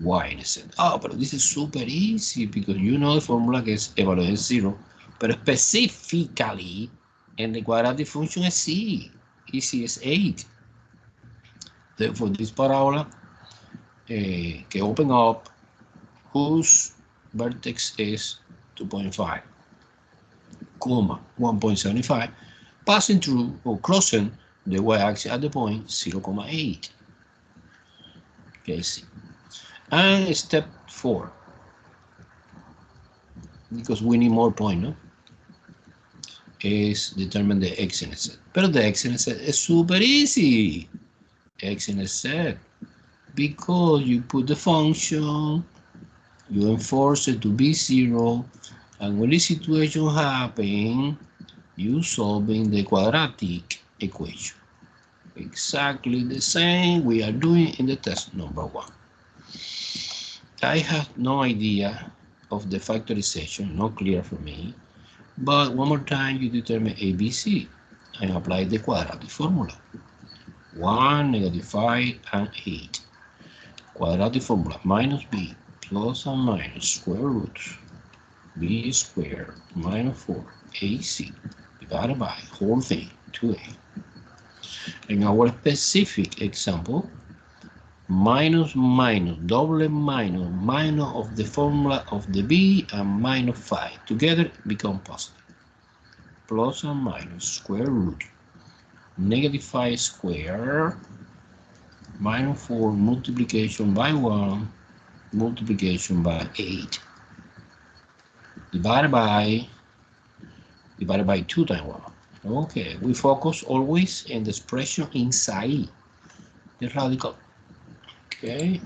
y-intercept. Oh, but this is super easy because you know the formula que es evaluación 0, pero specifically in the quadratic function is C. C is 8. Therefore, this parabola que open up, whose vertex is 2.5, 1.75, passing through or crossing the y-axis at the point 0.8. Okay, see. And step 4, because we need more point, no? Is determine the x-intercept. But the x-intercept is super easy. X-intercept, because you put the function, you enforce it to be 0, and when this situation happens, you solving the quadratic equation. Exactly the same we are doing in the test number 1. I have no idea of the factorization, not clear for me, but one more time you determine ABC and apply the quadratic formula. 1, negative 5, and 8. Quadratic formula minus b plus and minus square root b squared minus 4ac divided by whole thing 2a. In our specific example, minus minus double minus minus of the formula of the b and minus 5 together become positive. Plus and minus square root negative 5 squared minus 4 multiplication by 1 multiplication by 8 divided by 2 times 1. Okay, we focus always in the expression inside the radical. Okay,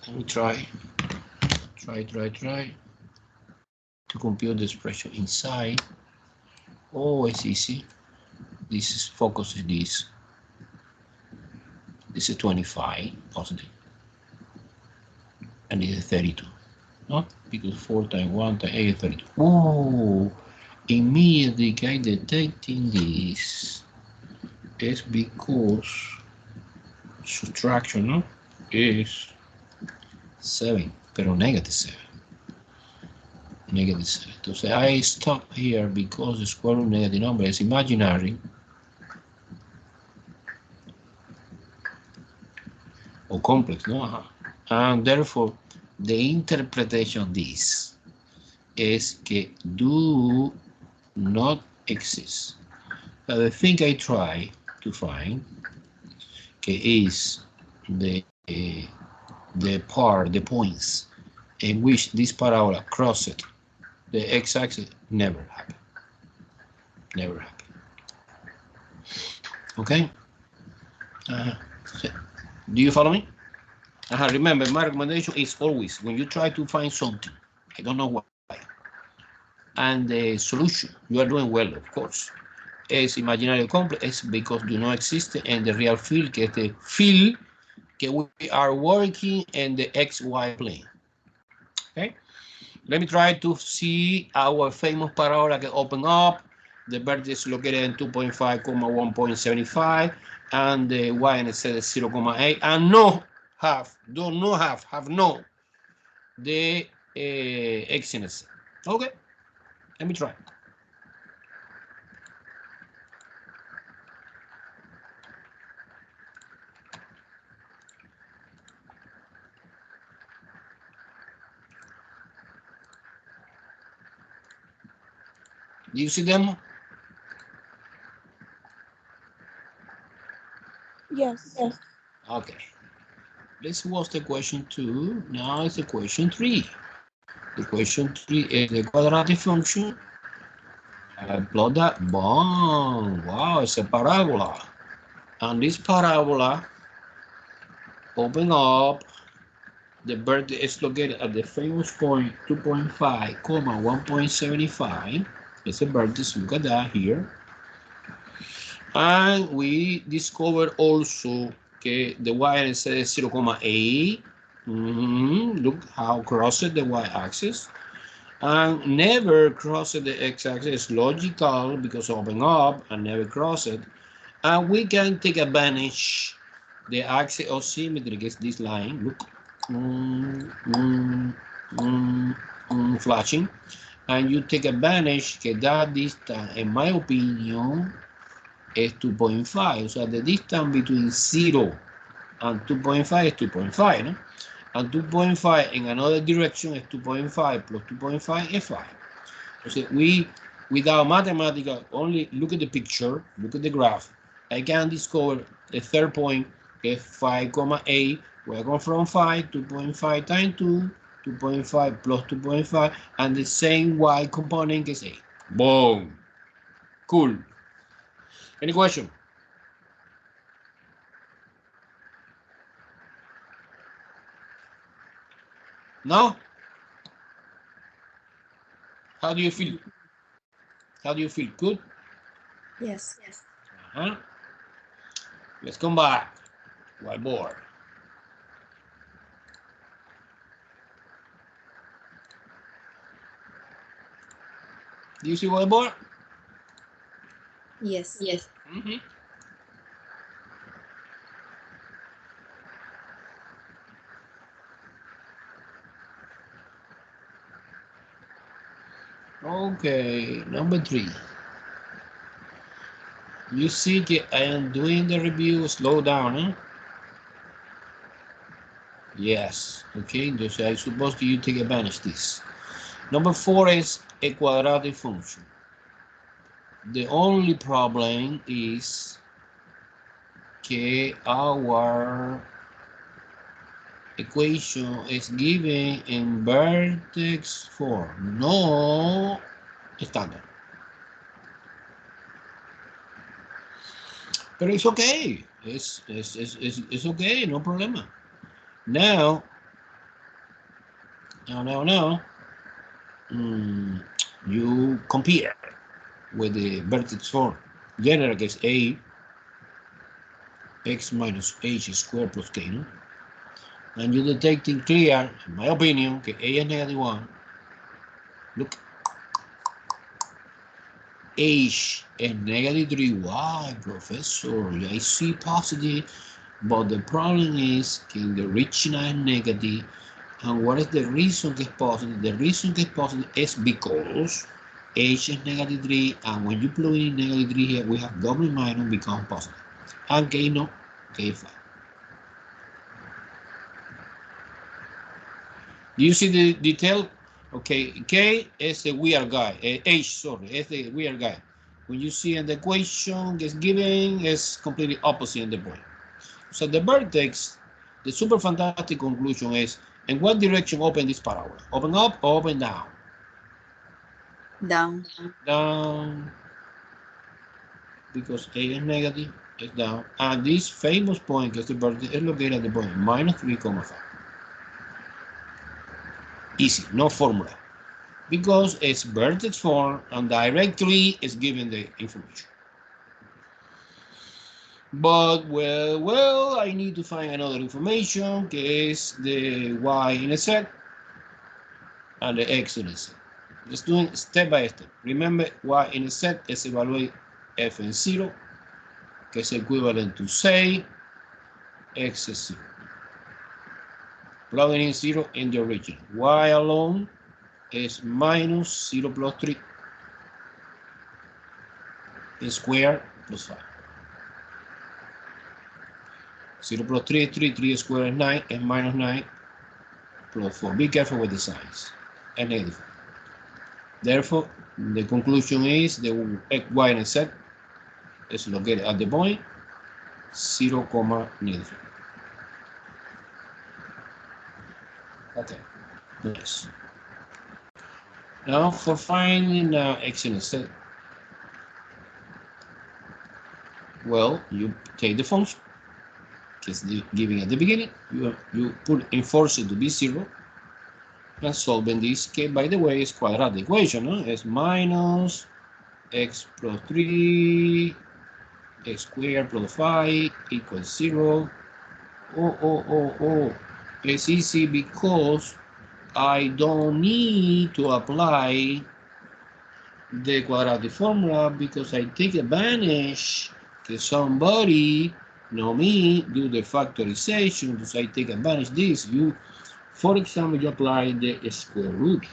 let me try to compute the expression inside. Oh, it's easy. This is focus is this. This is 25 positive, and this is 32. No, because 4 times 1 times 8 is 32. Oh, immediately I detecting this is because subtraction, no, is 7, pero negative 7. Negative 7. Entonces I stop here because the square root negative number is imaginary or complex, no? And therefore the interpretation of this is que do not exist. Now the thing I try to find is the points in which this parabola crossed the x-axis never happen. Never happen. Okay? Do you follow me? Remember, my recommendation is always when you try to find something, I don't know why, and the solution, you are doing well, of course, is imaginary complex because do not exist in the real field, que es the field que we are working in the xy plane. Okay? Let me try to see our famous parabola que open up. The vertex located in 2.5, 1.75, and the y-intercept is 0.8, and no have no the x-intercept. Okay, let me try. Do you see them? Yes. Okay. This was the question 2. Now it's the question 3. The question 3 is the quadratic function. Plot that. Boom. Wow, it's a parabola. And this parabola open up. The vertex is located at the famous point 2.5, 1.75. It's a vertex. Look at that here. And we discovered also que the y-intercept is 0.8. Look how crossed the y-axis. And never crossed the x-axis. Logical because open up and never cross it. And we can take advantage the axis of symmetry is this line. Look. Flashing. And you take advantage that distance, in my opinion, is 2.5. So the distance between 0 and 2.5 is 2.5, no? And 2.5 in another direction is 2.5 plus 2.5 is 5. So we, without mathematical, only look at the picture, look at the graph, I can discover the third point is 5,8, where I go from 5, 2.5 times 2, 2.5 plus 2.5, and the same y component is 8. Boom. Cool. Any question? No? How do you feel? How do you feel? Good? Yes. Uh-huh. Let's come back. Whiteboard. Do you see whiteboard? Yes. Mm-hmm. Okay, number 3. You see that I am doing the review. Slow down, huh? Yes. Okay, so I suppose you take advantage of this. Number 4 is a quadratic function. The only problem is que our equation is given in vertex form, no standard. But it's okay. It's okay, no problema. Now, you compare with the vertex form. General que es a x minus h squared plus k, no? And you detecting clear, in my opinion, que a is negative 1. Look, h is negative 3. Why, professor? I see positive, but the problem is que the original is negative. And what is the reason que es positive? The reason que es positive is because h is negative 3, and when you plug in negative 3 here, we have double minus become positive. And k no, k is 5. Do you see the detail? Okay, K is the weird guy. H, sorry, is the weird guy. When you see in the equation is given, is completely opposite in the point. So the vertex, the super fantastic conclusion is, in what direction open this parabola? Open up or open down? Down. Down. Because A is negative, it's down. And this famous point, is the vertex, is located at the point minus 3,5. Easy, no formula. Because it's vertex form and directly is given the information. But well, I need to find another information, que is the y-intercept and the x-intercept. Let's do it step by step. Remember, y-intercept is evaluate f in 0, que is equivalent to say x is 0. Plugging in 0 in the origin. Y alone is minus 0 plus 3 squared plus 5. 0 plus 3 is 3, 3 squared is 9, and minus 9 plus 4. Be careful with the signs. And negative. Therefore, the conclusion is the y-intercept is located at the point 0, negative. Okay, nice. Now for finding x-intercept, well, you take the function, because given at the beginning, you put enforce it to be 0, and solving this, okay, by the way, is quadratic equation, no? It's minus x plus 3 x squared plus 5 equals 0. Oh, it's easy because I don't need to apply the quadratic formula because I take advantage that somebody, know me, do the factorization, because I take advantage of this. You, for example, you apply the square root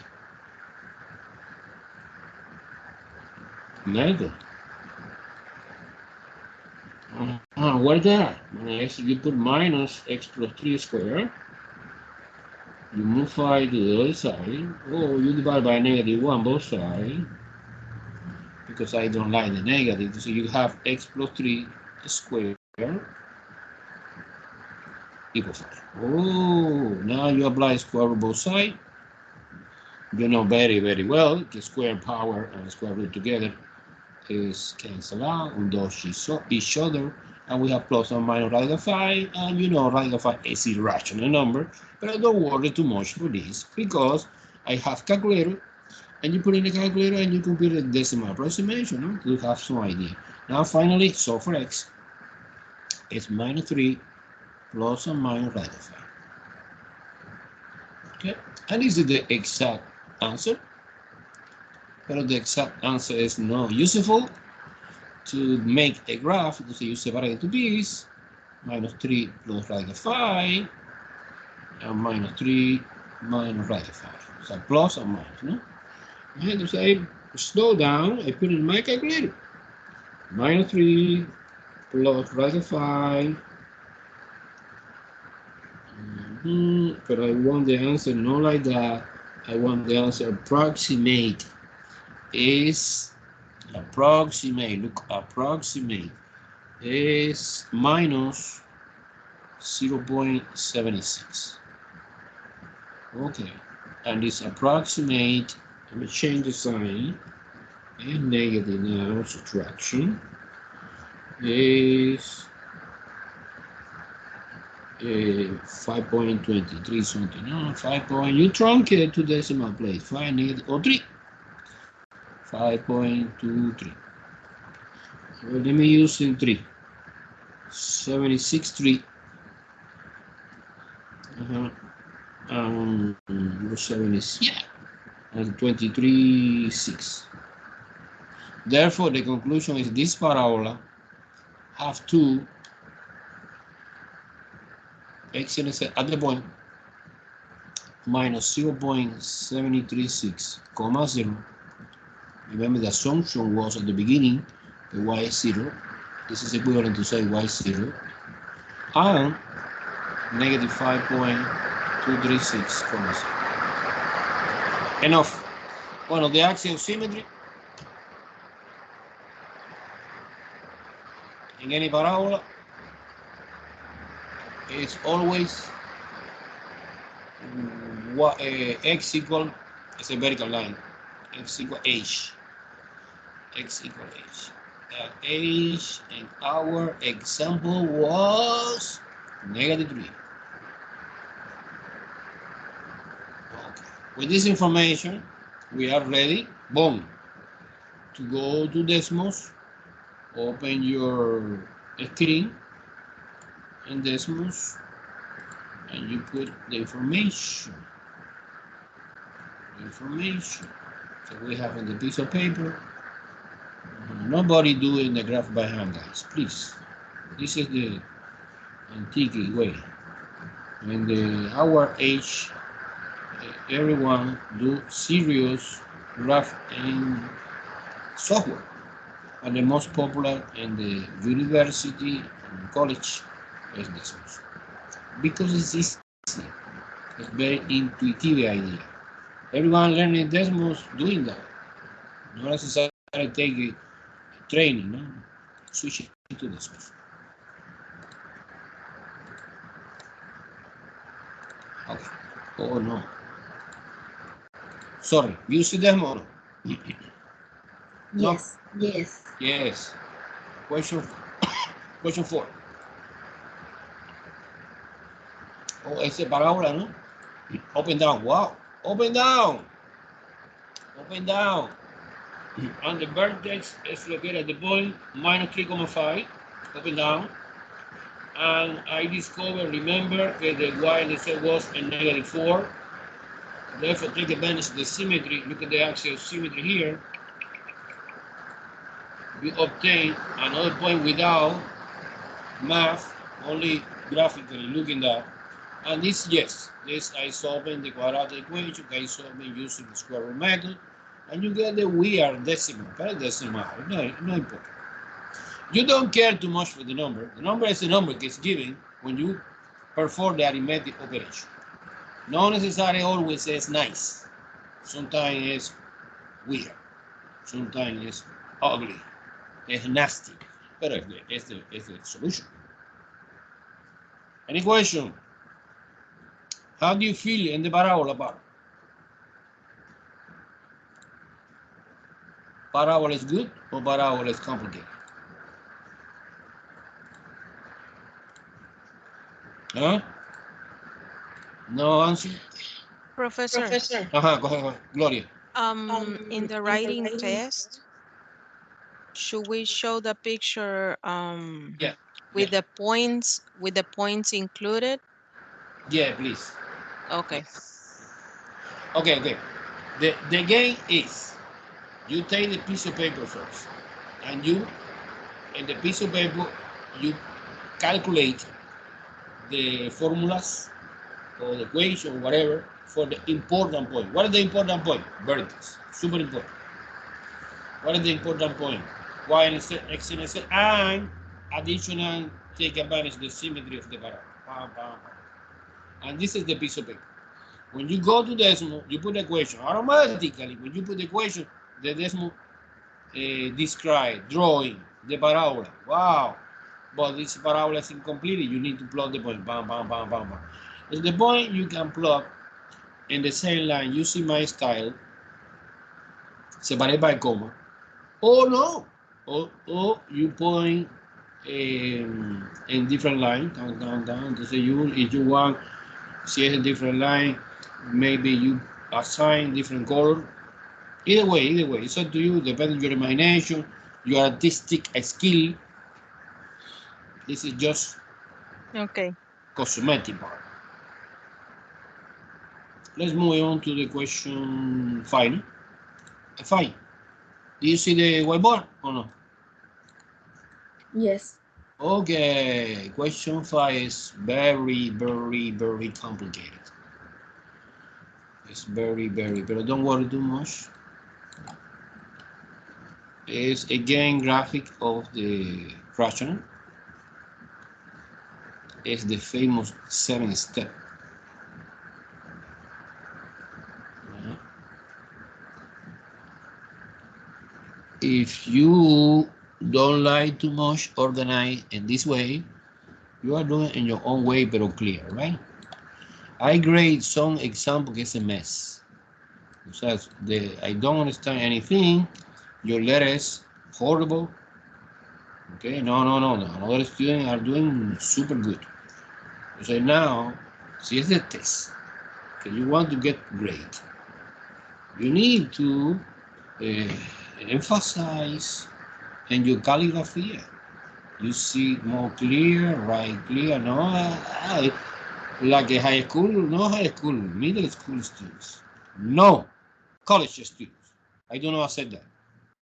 method. What's that? You put minus x plus 3 squared. You move 5 to the other side. Or you divide by negative 1 both sides. Because I don't like the negative. So you have x plus 3 squared equals 5. Oh, now you apply square root both sides. You know very, very well the square power and square root together is cancel out and those each other, and we have plus and minus radical 5, and you know radical 5 is irrational number, but I don't worry too much for this because I have calculator, and you put in the calculator and you compute the decimal approximation, no? To have some idea. Now finally, solve for x. It's minus 3 plus or minus right of 5. Okay, and this is the exact answer. But the exact answer is not useful to make a graph because you separate it to this. Minus 3 plus right of 5 and minus 3 minus right of 5. So plus or minus, no? I had to say slow down. I put it in my calculator. Minus 3 plus right of 5. But I want the answer not like that. I want the answer approximate. Is approximate. Look, approximate is minus 0.76. Okay, and this approximate, let me change the sign, and negative now, subtraction, is 5.23 something, no, 5 point, you truncate to decimal place, 5 negative, or 3, 5.23. Well, let me use in 3, 76.3, 70, yeah, and 23.6. Therefore, the conclusion is this parabola have two x at the point minus 0.736, comma 0. Remember the assumption was at the beginning the y is 0. This is equivalent to say y is 0. And negative 5.236, comma 0. Enough. Well, the axial symmetry in any parabola is always x equal, it's a vertical line, x equal h, x equal h. H in our example was negative 3. Okay. With this information, we are ready, boom, to go to Desmos. Open your screen in Desmos and you put the information. So we have on the piece of paper. Nobody doing the graph by hand, guys, please. This is the antique way. In our age, everyone do serious graph in software. And the most popular in the university and college is Desmos. Because it's easy. It's very intuitive idea. Everyone learning Desmos doing that. Not necessarily take training, no? Switch it to Desmos. Okay. Oh no. Sorry, you see Desmos? No? Yes. Yes. Yes. Question 4. Oh, it's a parábola, no? Open down. Wow. Open down. Open down. And the vertex is located at the point minus 3,5. Open down. And I discovered, remember, that the y and the z was a negative 4. Therefore, take advantage of the symmetry. Look at the axial symmetry here. We obtain another point without math, only graphically looking at. And this, yes, this I solving the quadratic equation, I solving using the square root method, and you get the weird decimal, but it doesn't matter, no important. You don't care too much for the number. The number is the number that is given when you perform the arithmetic operation. Not necessarily always is nice. Sometimes it's weird. Sometimes it's ugly. It's nasty. But it's the solution. Any question? How do you feel in the parabola part? Parabola is good or parabola is complicated? Huh? No answer? Professor, Go ahead, Gloria. in the writing test, Should we show the picture Yeah. with the points included? Yeah, please. Okay. Okay. The game is you take the piece of paper first, and you in the piece of paper you calculate the formulas or the equation or whatever for the important point. What is the important point? Vertex. Super important. What is the important point? Y and X and Z and additional take advantage of the symmetry of the parabola. Bam, bam, bam. And this is the piece of paper. When you go to decimal, you put the equation. Automatically, when you put the equation, the decimal describe, drawing the parabola. Wow. But this parabola is incomplete. You need to plot the point. Bam, bam, bam, bam, bam. At the point you can plot in the same line using my style, separated by comma. Or no. Or you point in different line, down. Entonces if you want, see a different line, maybe you assign different color. Either way, it's up to you, depending on your imagination, your artistic skill. This is just Okay. cosmetic part. Let's move on to the question 5. 5. Do you see the whiteboard or no? Yes. Okay, question 5 is very complicated. It's very, but don't worry too much. It's again graphic of the rational. It's the famous 7-step. If you don't like too much organized in this way, you are doing it in your own way, but clear, right? I grade some example is a mess. So I don't understand anything. Your letters horrible. Okay, no. Another students are doing super good. So now, see the test. Okay, you want to get great. You need to emphasize in your calligraphy. You see more clear, write clear. No, like a high school, no high school, middle school students. No, college students. I don't know I said that.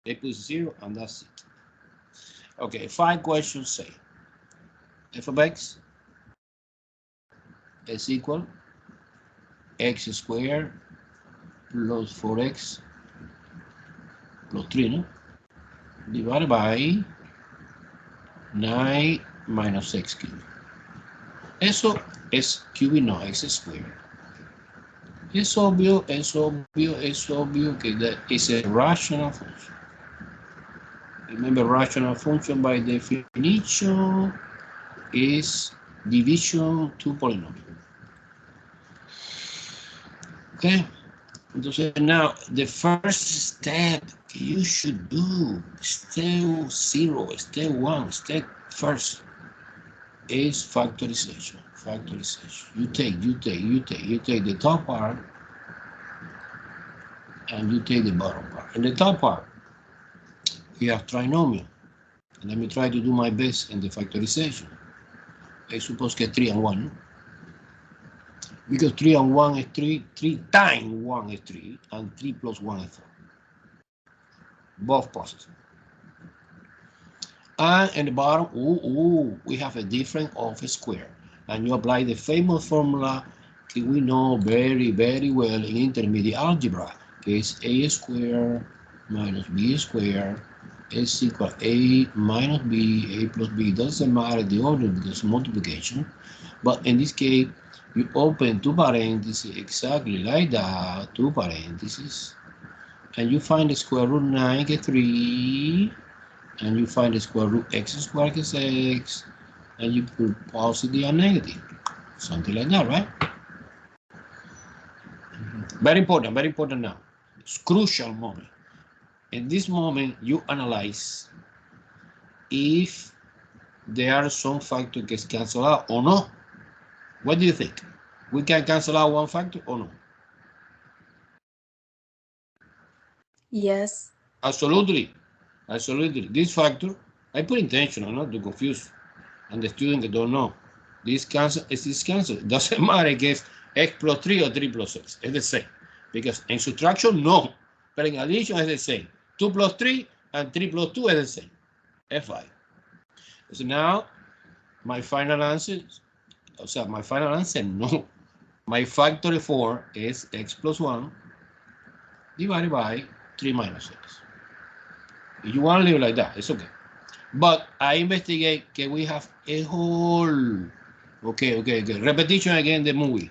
They put 0 and that's it. Okay, 5 questions say f of x is equal x squared plus 4x plus 3, no? Divided by 9 minus x cubed. Eso es cubic, no x squared. Es obvio que that is a rational function. Remember, rational function by definition is division to polynomial. Okay, entonces now the first step you should do, step 0, step 1, step first is factorization. You take the top part and you take the bottom part. In the top part, you have trinomial. Let me try to do my best in the factorization. I suppose que 3 and 1. Because 3 and 1 is 3, 3 times 1 is 3, and 3 plus 1 is 4. Both positive. And in the bottom, we have a difference of a square. And you apply the famous formula that we know very well in intermediate algebra, que is a squared minus b squared is equal a minus b, a plus b. Doesn't matter the order because multiplication. But in this case, you open 2 parentheses exactly like that, 2 parentheses, and you find the square root 9 que 3, and you find the square root x squared que 6, and you put positive and negative, something like that, right? Very important now. It's crucial moment. In this moment, you analyze if there are some factors que cancel out or no. What do you think? We can cancel out one factor or no? Yes. Absolutely. Absolutely. This factor, I put intentional, not to confuse, and the student that don't know. This cancel is this cancel. It doesn't matter if it's x plus 3 or 3 plus x. It's the same. Because in subtraction, no. But in addition, it's the same. 2 plus 3 and 3 plus 2 is the same. F5. So now, my final answer, no. My factor 4 is x plus 1 divided by 3 minus x. If you want to leave it like that, it's okay. But I investigate that we have a whole. Okay. Repetition again, the movie.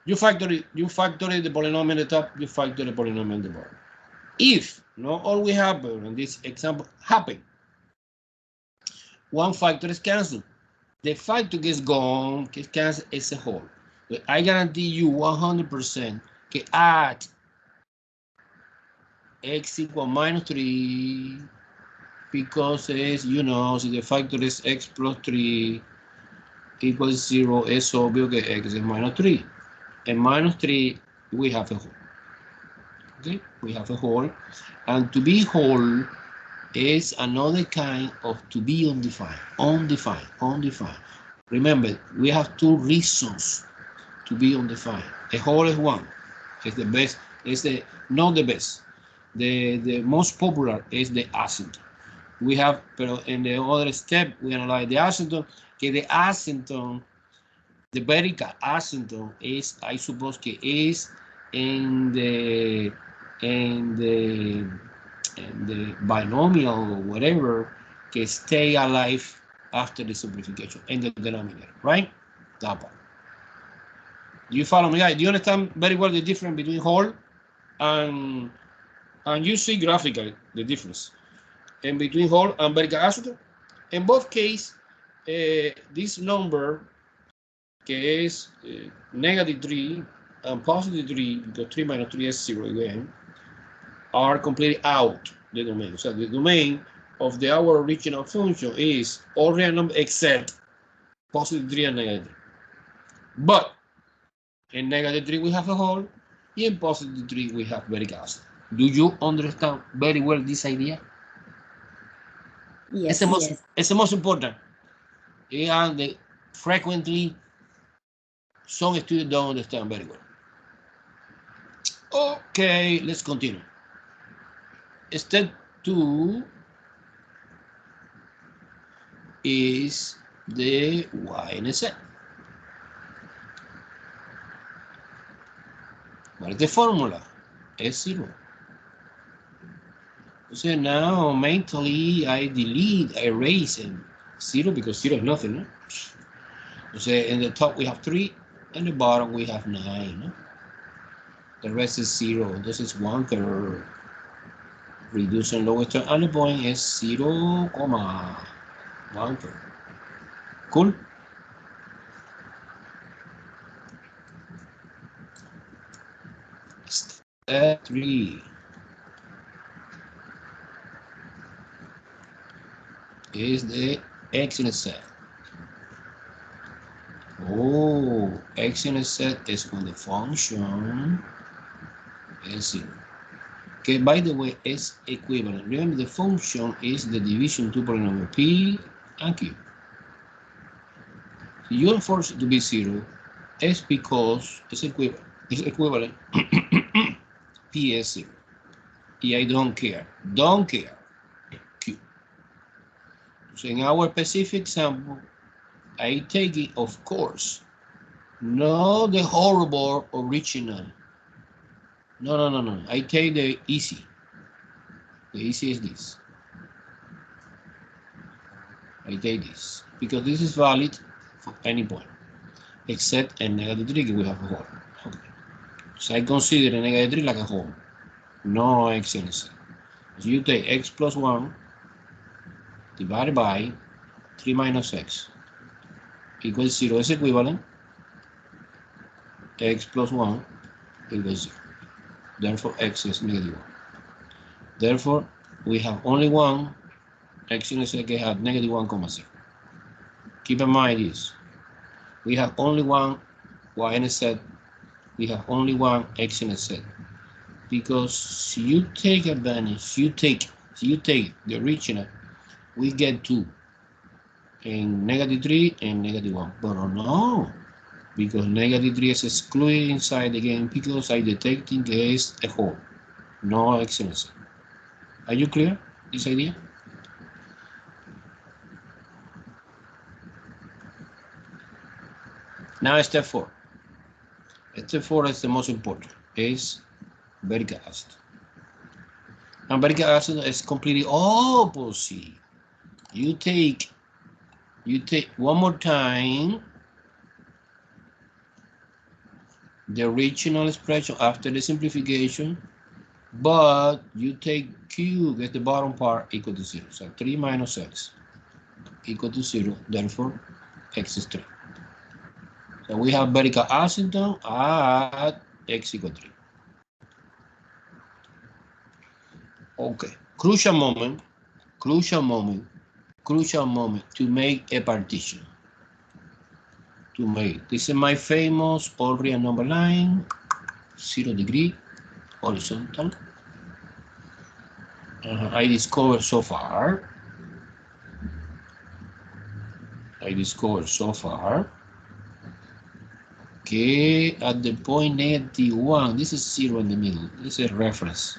You factor the polynomial at the top, you factor the polynomial at the bottom. If not always happen, in this example happen, one factor is cancelled. The factor gets gone, gets cancelled as a whole. But I guarantee you 100% that at x equal minus 3, because it's, you know, so the factor is x plus 3 equals 0, it's obvious that x is minus 3. And minus 3, we have a whole. Okay, we have a whole. And to be whole is another kind of to be undefined. Undefined. Remember, we have two reasons to be undefined. A whole is one. It's the best. It's the not the best. The most popular is the asymptote. We have, but in the other step, we analyze the asymptote. Okay, the asymptote, the vertical asymptote is, I suppose, is in the binomial or whatever can stay alive after the simplification in the denominator, right? That part. Do you follow me, guys? Do you understand very well the difference between whole and you see graphically the difference in between whole and vertical asymptote? In both cases, this number is negative 3 and positive 3, because 3 minus 3 is 0 again, are completely out the domain. So the domain of our original function is all real numbers except positive 3 and negative 3. But in negative 3 we have a whole, and in positive 3 we have vertical asymptote. Do you understand very well this idea? Yes. It's the most important. And frequently some students don't understand very well. Okay, let's continue. Step 2 is the y-intercept. What is the formula? S0. So now mentally I delete, I erase 0 because 0 is nothing. No? So in the top we have 3, and the bottom we have 9. No? The rest is 0. This is 1/3. Reducing lowest term, and the point is 0,1/3. Cool? Step 3 is the x-intercept. Oh, x-intercept is when the function is 0. Okay, by the way, it's equivalent. Remember, the function is the division to polynomial p and q. So you enforce it to be 0 is because it's equivalent. P is 0. I don't care. Q. So in our specific example, I take it, of course, not the horrible original. No. I take the easy. The easy is this. I take this because this is valid for any point, except a negative 3 we have a whole. Okay. So I consider a negative 3 like a whole. No x-intercept. So you take x plus 1 divided by 3 minus x equals 0 is equivalent. X plus 1 equals 0. Therefore, x is negative 1. Therefore, we have only one x-intercept que have negative 1,0. Keep in mind this. We have only one y-intercept. We have only one x-intercept. Because you take advantage, you take So you take the original, we get 2, and -3 and -1. But no, because -3 is excluded inside again because I detecting is a whole, no excellency. Are you clear this idea? Now step 4. Step 4 is the most important, is baric acid. And baric acid is completely opposite. You take one more time the original expression after the simplification, but you take Q, get the bottom part equal to 0. So 3 minus x equal to 0, therefore x is 3. So we have baric acid at x equal 3. Okay, crucial moment to make a partition. This is my famous All-Real number line, 0 degree, horizontal. I discovered so far okay, at the point -1, this is 0 in the middle, this is a reference.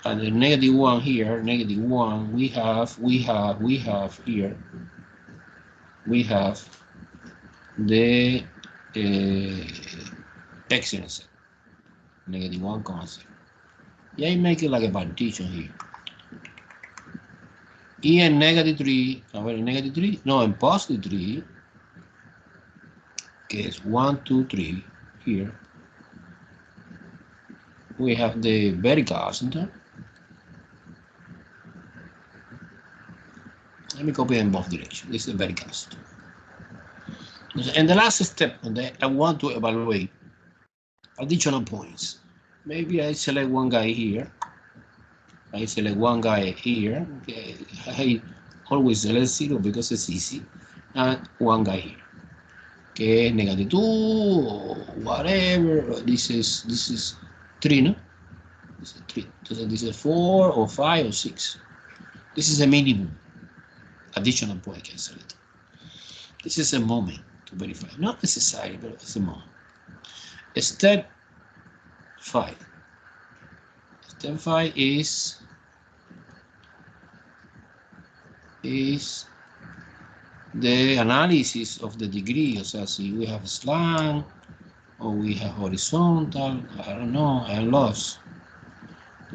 At the -1 here, -1, we have here, we have the excellence, -1,0. Yeah, I make it like a partition here. Y en -3, a ver, en -3, no, en +3, que es 1, 2, 3, here, we have the baric acid. Let me copy in both directions. This is the baric acid. And the last step, I want to evaluate additional points. Maybe I select one guy here. Okay. I always select 0 because it's easy. And one guy here. Okay, -2, whatever. This is 3, no? This is 3. This is 4 or 5 or 6. This is a minimum additional point I can select. This is a moment to verify. Not necessary, but it's a moment. Step 5. Step 5 is the analysis of the degree. So see, we have slant or we have horizontal. I don't know. I'm lost.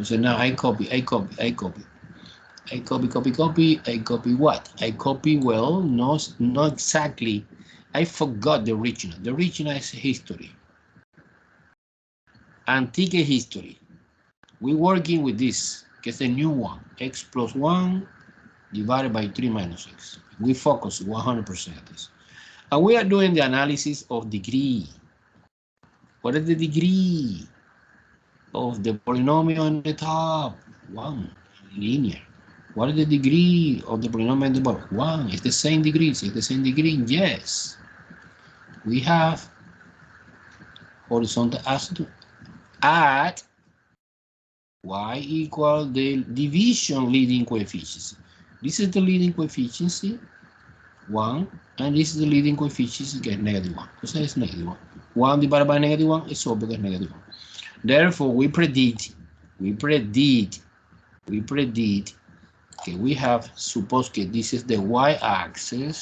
So now I copy. I copy what? I copy, well, not exactly. I forgot the original. The original is history. Antique history. We're working with this, because the new one, x plus 1 divided by 3 minus x. We focus 100% on this. And we are doing the analysis of degree. What is the degree of the polynomial on the top? 1, linear. What is the degree of the polynomial on the bottom? 1. It's the same degree. It's the same degree. Yes. We have horizontal asymptote at y equal the division leading coefficiency. This is the leading coefficiency, 1, and this is the leading coefficiency, get -1. So it's -1. 1 divided by -1 is also because -1. Therefore, we predict, okay, we have, suppose that this is the y-axis,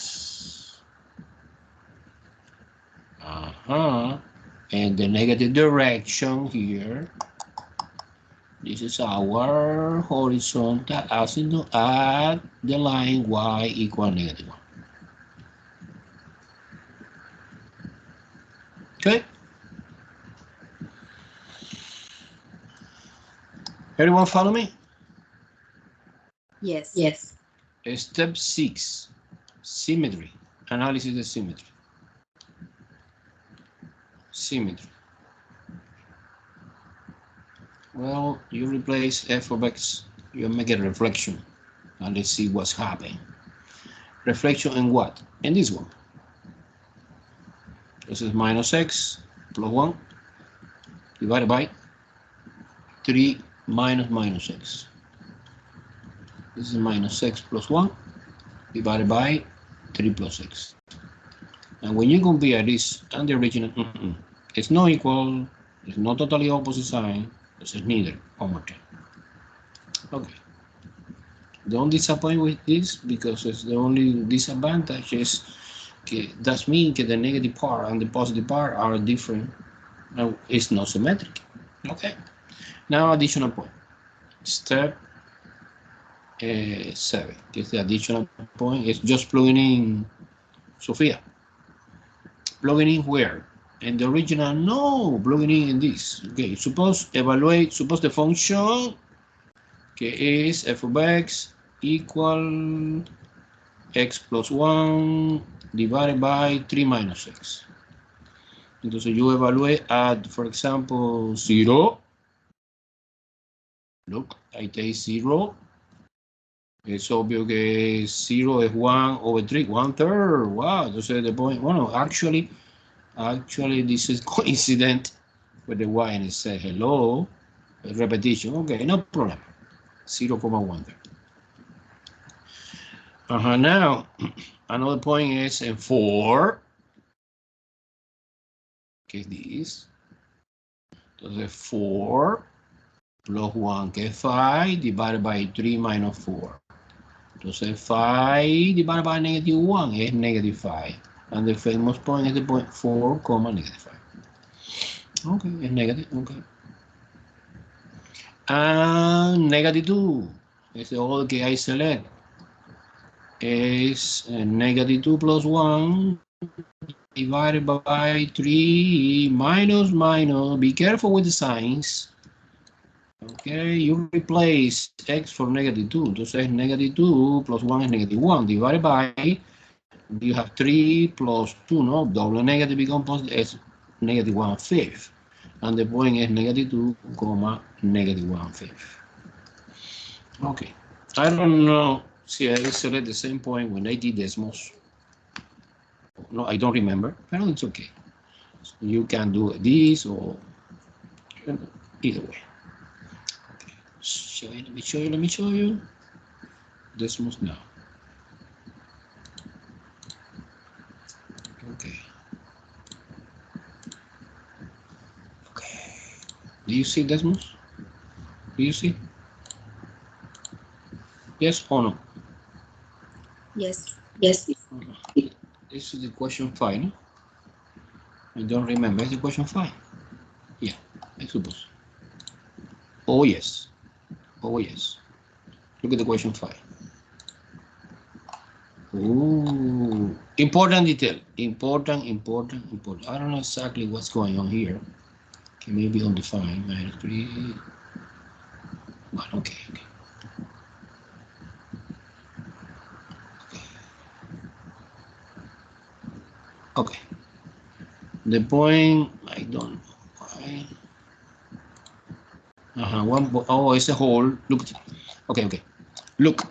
and the negative direction here. This is our horizontal asymptote at the line y equal -1. Okay? Everyone follow me? Yes. Step 6, symmetry, analysis of symmetry. Well, you replace f of x, you make a reflection, and let's see what's happening. Reflection in what? In this one. This is minus x plus 1 divided by 3 minus x. This is minus x plus 1 divided by 3 plus x. And when you compare this and the original, it's not equal, it's not totally opposite sign, it's neither, one more time. Okay. Don't disappoint with this because it's the only disadvantage is that means that the negative part and the positive part are different. Now it's not symmetric. Okay. Now additional point. Step 7. This the additional point is just plugging in Sophia. Plugging in where? In the original? No, plugging in this. Okay. Suppose the function is f of x equal x plus 1 divided by 3 minus x. Entonces yo evalué at, for example, 0. Look, I take 0. Es obvio que 0 es 1 over 3, 1/3. Wow, entonces the point, well, actually this is coincident with the y and it says hello, repetition. Okay, no problem. 0,1/3. Now, another point is in 4. Que es this. Entonces 4 plus 1, que es 5, divided by 3 minus 4. Entonces 5 divided by -1 es -5. And the famous point is the point 4, -5. Okay, it's negative, okay. And -2 is all que I select. Is -2 plus 1 divided by 3 minus. Be careful with the signs. Okay, you replace x for -2. Entonces -2 plus 1 is -1 divided by, you have 3 plus 2, no? Double negative become positive, is -1/5. And the point is -2, -1/5. Okay, I don't know. See, I select the same point when I did decimals. No, I don't remember, but it's okay. So you can do this or either way. Okay. Let me show you. Decimals now. Okay. Okay. Do you see decimals? Do you see? Yes or no? Yes. This is the question 5. No? I don't remember. It's the question 5. Yeah, I suppose. Oh yes. Oh yes. Look at the question 5. Ooh, important detail. Important. I don't know exactly what's going on here. Okay, maybe undefined. -3. Well, okay. Okay. The point, I don't know why. Oh, it's a whole. Look. Okay. Look.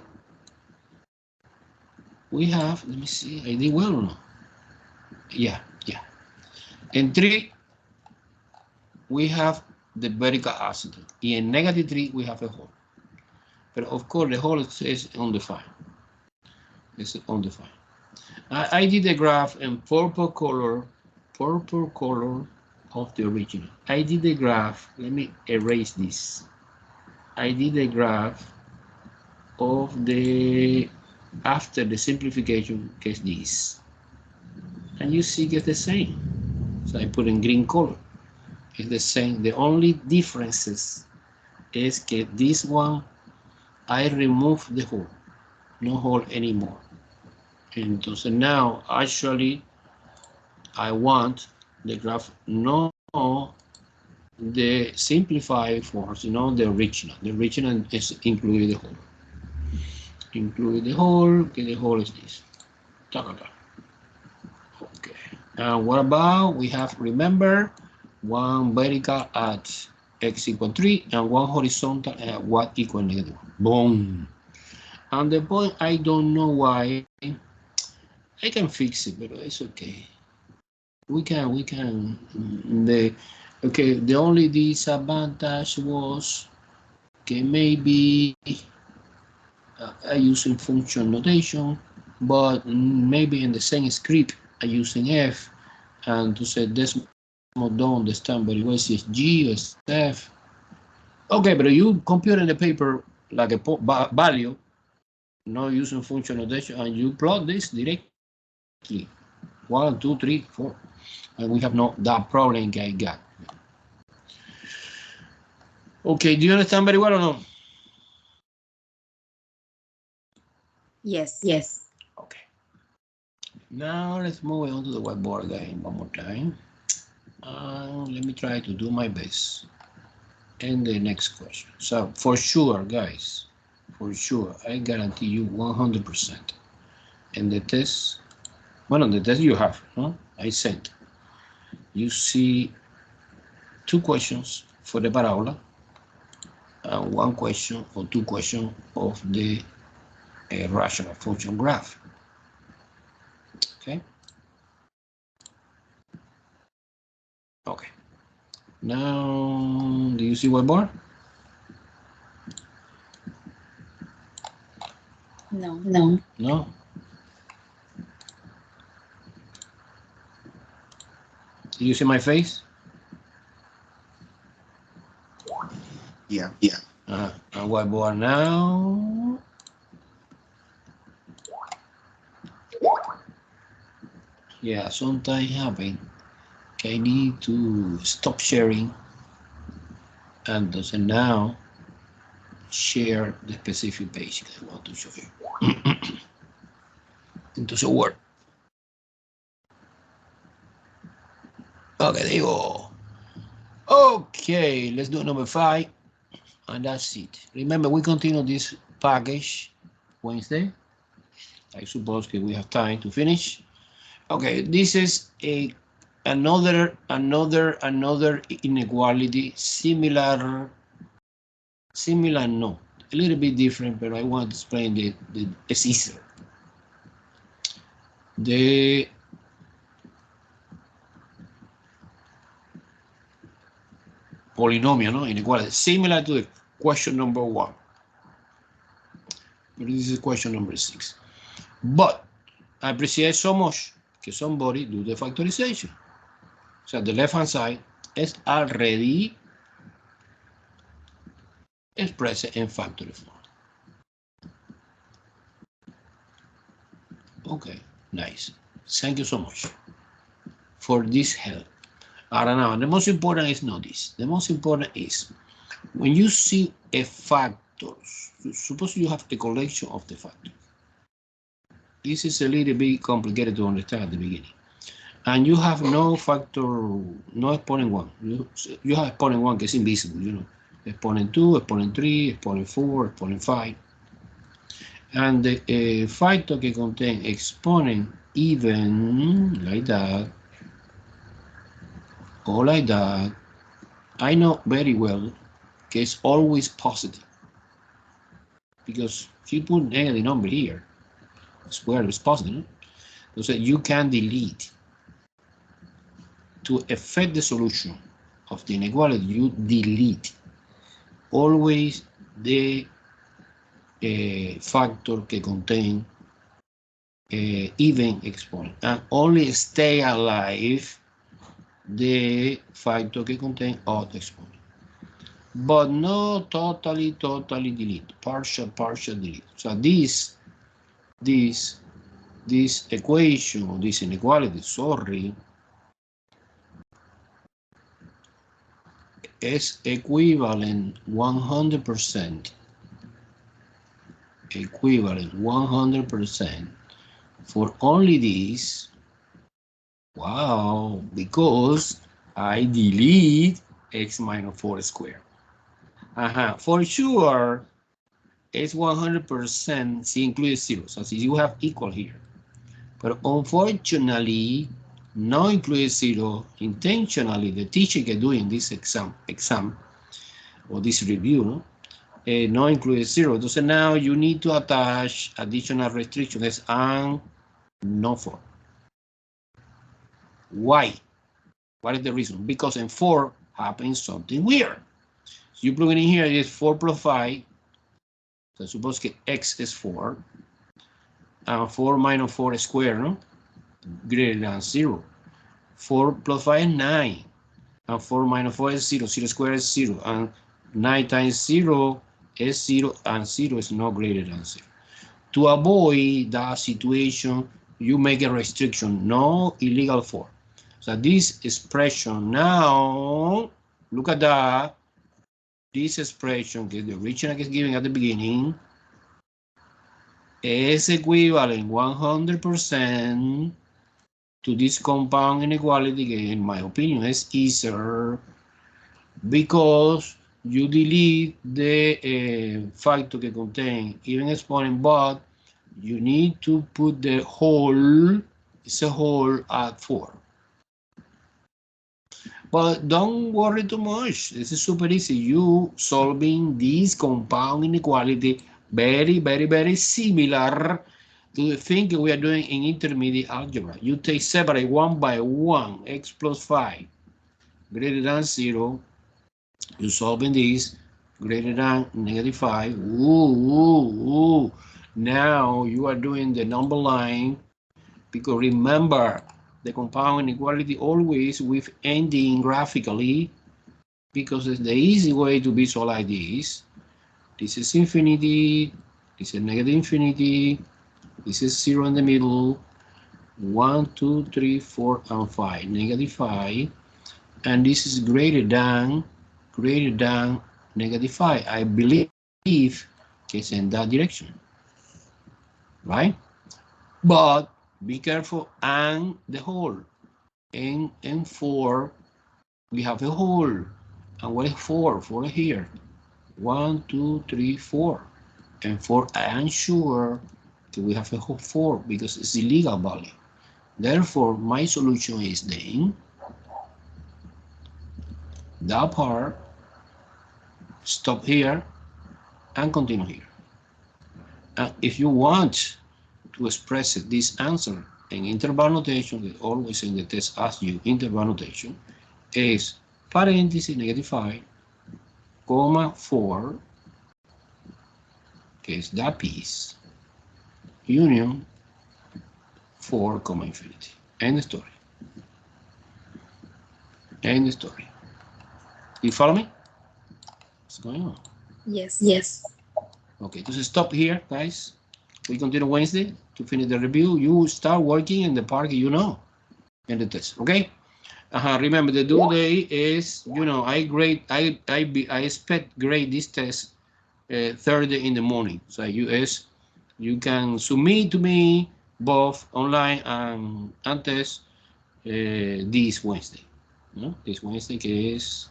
We have, let me see, I did well or no? Yeah. In 3, we have the vertical asymptote. In -3, we have a hole. But of course, the hole is undefined. It's undefined. I did a graph in purple color of the original. I did a graph, let me erase this. I did a graph of the, after the simplification, case this. And you see it's the same. So I put in green color. It's the same. The only differences is that this one, I remove the hole. No hole anymore. Entonces now, actually, I want the graph, no the simplified forms, the original. The original is included the hole. Include the hole, okay, the hole is this. Okay. And what about, we have, remember, one vertical at x equal 3 and one horizontal at y equal -1. Boom. And the point, I don't know why. I can fix it, but it's okay. We can. The only disadvantage was, okay, maybe I'm using function notation, but maybe in the same script I'm using F, and to say decimal don't understand very well si es G or es F. Okay, but you compute in the paper like a value, not using function notation, and you plot this directly. 1, 2, 3, 4. And we have not that problem I got. Okay, do you understand very well or no? Yes. Yes. Okay. Now let's move on to the whiteboard again one more time. Let me try to do my best. And the next question. So for sure, guys, for sure, I guarantee you 100%. And the test, well, the test you have, no? I sent. You see 2 questions for the parabola and 1 question or 2 questions of the rational function graph. Okay. Okay. Now, do you see whiteboard? No. No. No. Do you see my face? Yeah. And whiteboard now. Yeah, sometimes happen. Okay, I need to stop sharing and doesn't now share the specific page that I want to show you. Into the Word. Okay, there you go. Okay, let's do number 5. And that's it. Remember, we continue this package Wednesday. I suppose that we have time to finish. Okay, this is another inequality, similar, no, a little bit different, but I want to explain the it's easier. The polynomial, no, inequality, similar to the question number 1. But this is question number 6. But I appreciate so much que somebody do the factorization. So the left hand side is already expressed in factory form. Okay, nice. Thank you so much for this help. I don't know. The most important is not this. The most important is when you see a factor, suppose you have a collection of the factors. This is a little bit complicated to understand at the beginning. And you have no factor, no exponent 1. You have exponent 1 que es invisible, you know. Exponent 2, exponent 3, exponent 4, exponent 5. And the factor que contain exponent even like that, or like that, I know very well que it's always positive. Because if you put negative number here, square is positive, so you can delete. To affect the solution of the inequality, you delete always the factor que contain even exponent, and only stay alive the factor que contain odd exponent. But no totally delete, partial delete. So this equation, or this inequality, sorry, is equivalent 100%. Equivalent 100% for only this. Wow, because I delete x minus 4 squared. For sure, it's 100% si includes 0. So si you have equal here. But unfortunately, no include 0. Intentionally, the teacher is doing this exam or this review, no? No include 0. So now you need to attach additional restrictions and no 4. Why? What is the reason? Because in 4 happens something weird. So you plug it in here, it is 4 plus 5. So suppose que x is 4, and 4 minus 4 squared, no? Greater than 0. 4 plus 5 is 9, and 4 minus 4 is 0. 0 squared is 0, and 9 times 0 is 0, and 0 is not greater than 0. To avoid that situation, you make a restriction, no illegal 4. So this expression now, look at that. This expression, okay, the original is given at the beginning, is equivalent 100% to this compound inequality, in my opinion, is easier because you delete the factor que contain even exponent, but you need to put the whole, it's a whole at 4. But don't worry too much. This is super easy. You solving this compound inequality very, very, very similar to the thing we are doing in intermediate algebra. You take separate one by one, x plus 5 greater than 0. You solving this greater than -5. Ooh. Now you are doing the number line, because remember, the compound inequality always with ending graphically, because it's the easy way to visualize this. This is infinity, this is negative infinity, this is 0 in the middle, 1, 2, 3, 4, and 5, -5, and this is greater than -5. I believe it's in that direction, right? But be careful, and the whole. In 4, we have a whole. And what is 4? 4 is here. 1, 2, 3, 4. And 4, I am sure that we have a whole 4 because it's illegal value. Therefore, my solution is then that part, stop here, and continue here. And if you want to express this answer in interval notation, that always in the test asks you interval notation, is parenthesis -5, comma 4, que is that piece, union 4, comma infinity. End story. End story. You follow me? What's going on? Yes. Okay, just stop here, guys. We continue Wednesday to finish the review. You start working in the part you know in the test, okay? Remember, the due date is, I expect grade this test Thursday in the morning. So you can submit to me both online and test this Wednesday. No? This Wednesday is,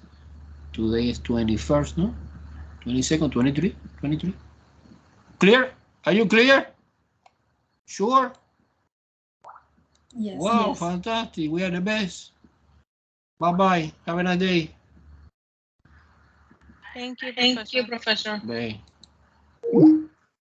today is 21st, no? 22nd, 23? Clear? Are you clear? Sure? Yes. Wow, fantastic. We are the best. Bye-bye. Have a nice day. Thank you, Professor. Bye.